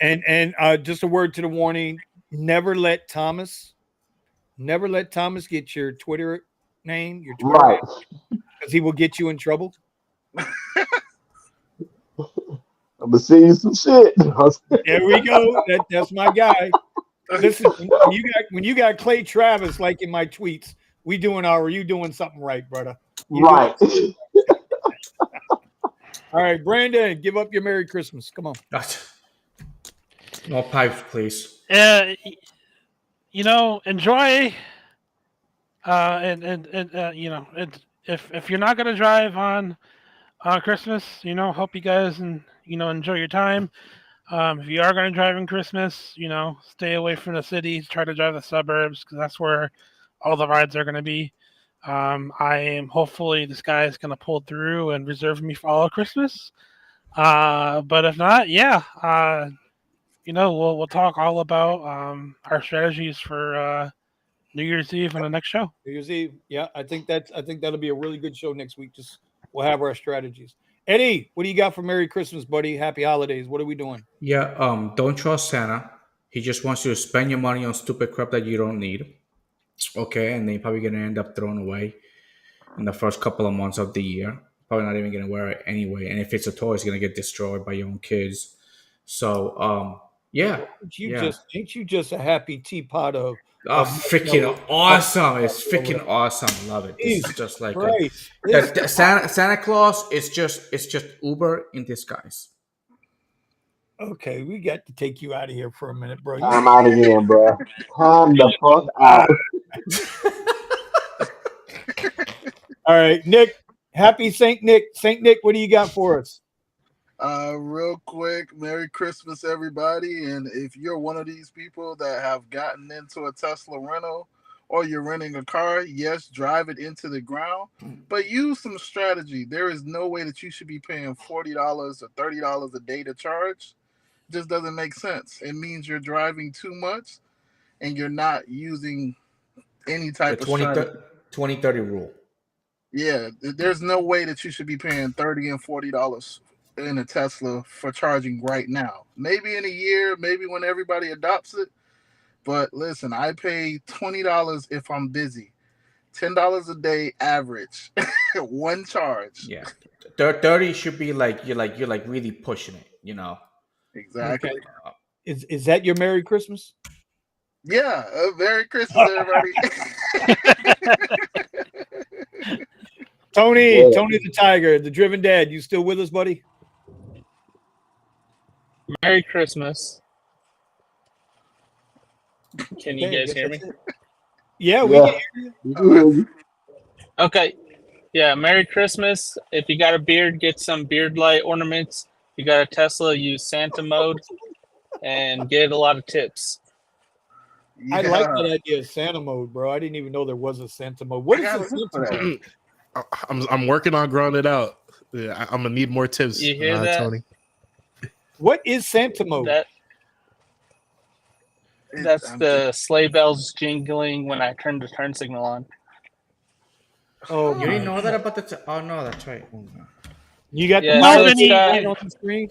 and just a word to the warning: never let Thomas get your Twitter name, your Twitter, right? Because he will get you in trouble. I'm gonna see you some shit. There we go. That's my guy. Listen, when you got Clay Travis like in my tweets, you doing something right, brother. Right. All right, Brandon, give up your Merry Christmas. Come on. No pipes, please. Enjoy. If you're not gonna drive on Christmas, hope you guys enjoy your time. If you are gonna drive on Christmas, stay away from the cities. Try to drive the suburbs because that's where all the rides are gonna be. I am hopefully this guy is going to pull through and reserve me for all of Christmas. But if not, we'll talk all about our strategies for New Year's Eve on the next show. New Year's Eve, yeah, I think that'll be a really good show next week. We'll have our strategies. Eddie, what do you got for Merry Christmas, buddy? Happy holidays. What are we doing? Yeah, don't trust Santa. He just wants you to spend your money on stupid crap that you don't need. Okay, and then you're probably going to end up throwing away in the first couple of months of the year. Probably not even going to wear it anyway. And if it's a toy, it's going to get destroyed by your own kids. So, Ain't you just a happy teapot of freaking awesome. It's freaking awesome. Love it. This is just like Santa Claus is just Uber in disguise. Okay, we got to take you out of here for a minute, bro. I'm out again, bro. Time the fuck out. All right, Nick. Happy Saint Nick. Saint Nick, what do you got for us? Real quick, Merry Christmas, everybody. And if you're one of these people that have gotten into a Tesla rental or you're renting a car, yes, drive it into the ground, but use some strategy. There is no way that you should be paying $40 or $30 a day to charge. It just doesn't make sense. It means you're driving too much and you're not using any type of strategy. 20-30 rule. Yeah, there's no way that you should be paying $30 and $40 in a Tesla for charging right now. Maybe in a year, maybe when everybody adopts it. But listen, I pay $20 if I'm busy. $10 a day average. One charge. Yeah. 30 should be like you're really pushing it, Exactly. Okay. Is that your Merry Christmas? Yeah, Merry Christmas, everybody. Tony, Yeah. Tony the Tiger, the Driven Dad, you still with us, buddy? Merry Christmas. Can you Okay, I guys guess hear me? that's it. Yeah, we Yeah. can hear you. We can hear you. Okay. Yeah, Merry Christmas. If you got a beard, get some beard light ornaments. If you got a Tesla, use Santa mode and get a lot of tips. I like that idea of Santa mode, bro. I didn't even know there was a Santa mode. What is I the gotta look Santa for that. mode? I'm working on growing it out. Yeah, I'm gonna need more tips, You hear that? Tony. What is Santa mode? That's the sleigh bells jingling when I turn the turn signal on. Oh, You didn't know that about the? Oh no, that's right. Oh, no. You got Yeah, the so marketing it's got- right on the screen.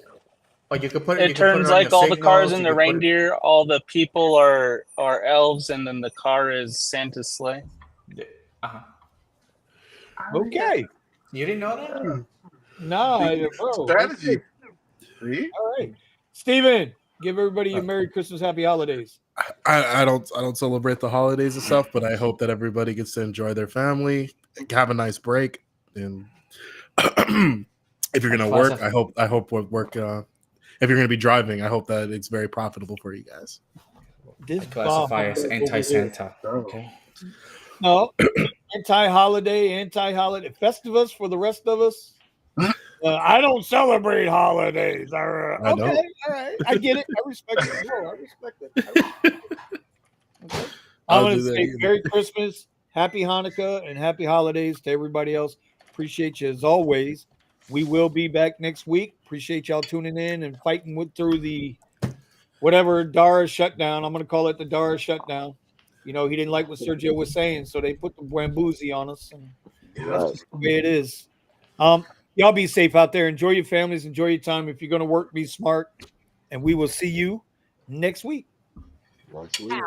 Oh, you could put it. It You could put turns it on like your all the cars signals, and you the could put it- reindeer, all the people are elves, and then the car is Santa's sleigh. Uh-huh. Okay. You didn't know that? No, bro. Strategy. Okay. All right. Steven, give everybody a Merry Christmas, Happy Holidays. I don't celebrate the holidays and stuff, but I hope that everybody gets to enjoy their family, have a nice break, and if you're gonna work, I hope work. If you're gonna be driving, I hope that it's very profitable for you guys. This Classify as anti-Santa. Okay. No, anti-holiday, Festivus for the rest of us. I don't celebrate holidays. Okay, all right. I get it. I respect it. Bro, I respect it. Okay. I'm going to say Merry Christmas, Happy Hanukkah, and Happy Holidays to everybody else. Appreciate you as always. We will be back next week. Appreciate y'all tuning in and fighting through the whatever Dara shutdown. I'm going to call it the Dara shutdown. You know, he didn't like what Sergio was saying, so they put the Bambuzi on us. And that's just the way it is. Y'all be safe out there. Enjoy your families. Enjoy your time. If you're going to work, be smart. And we will see you next week. Next week.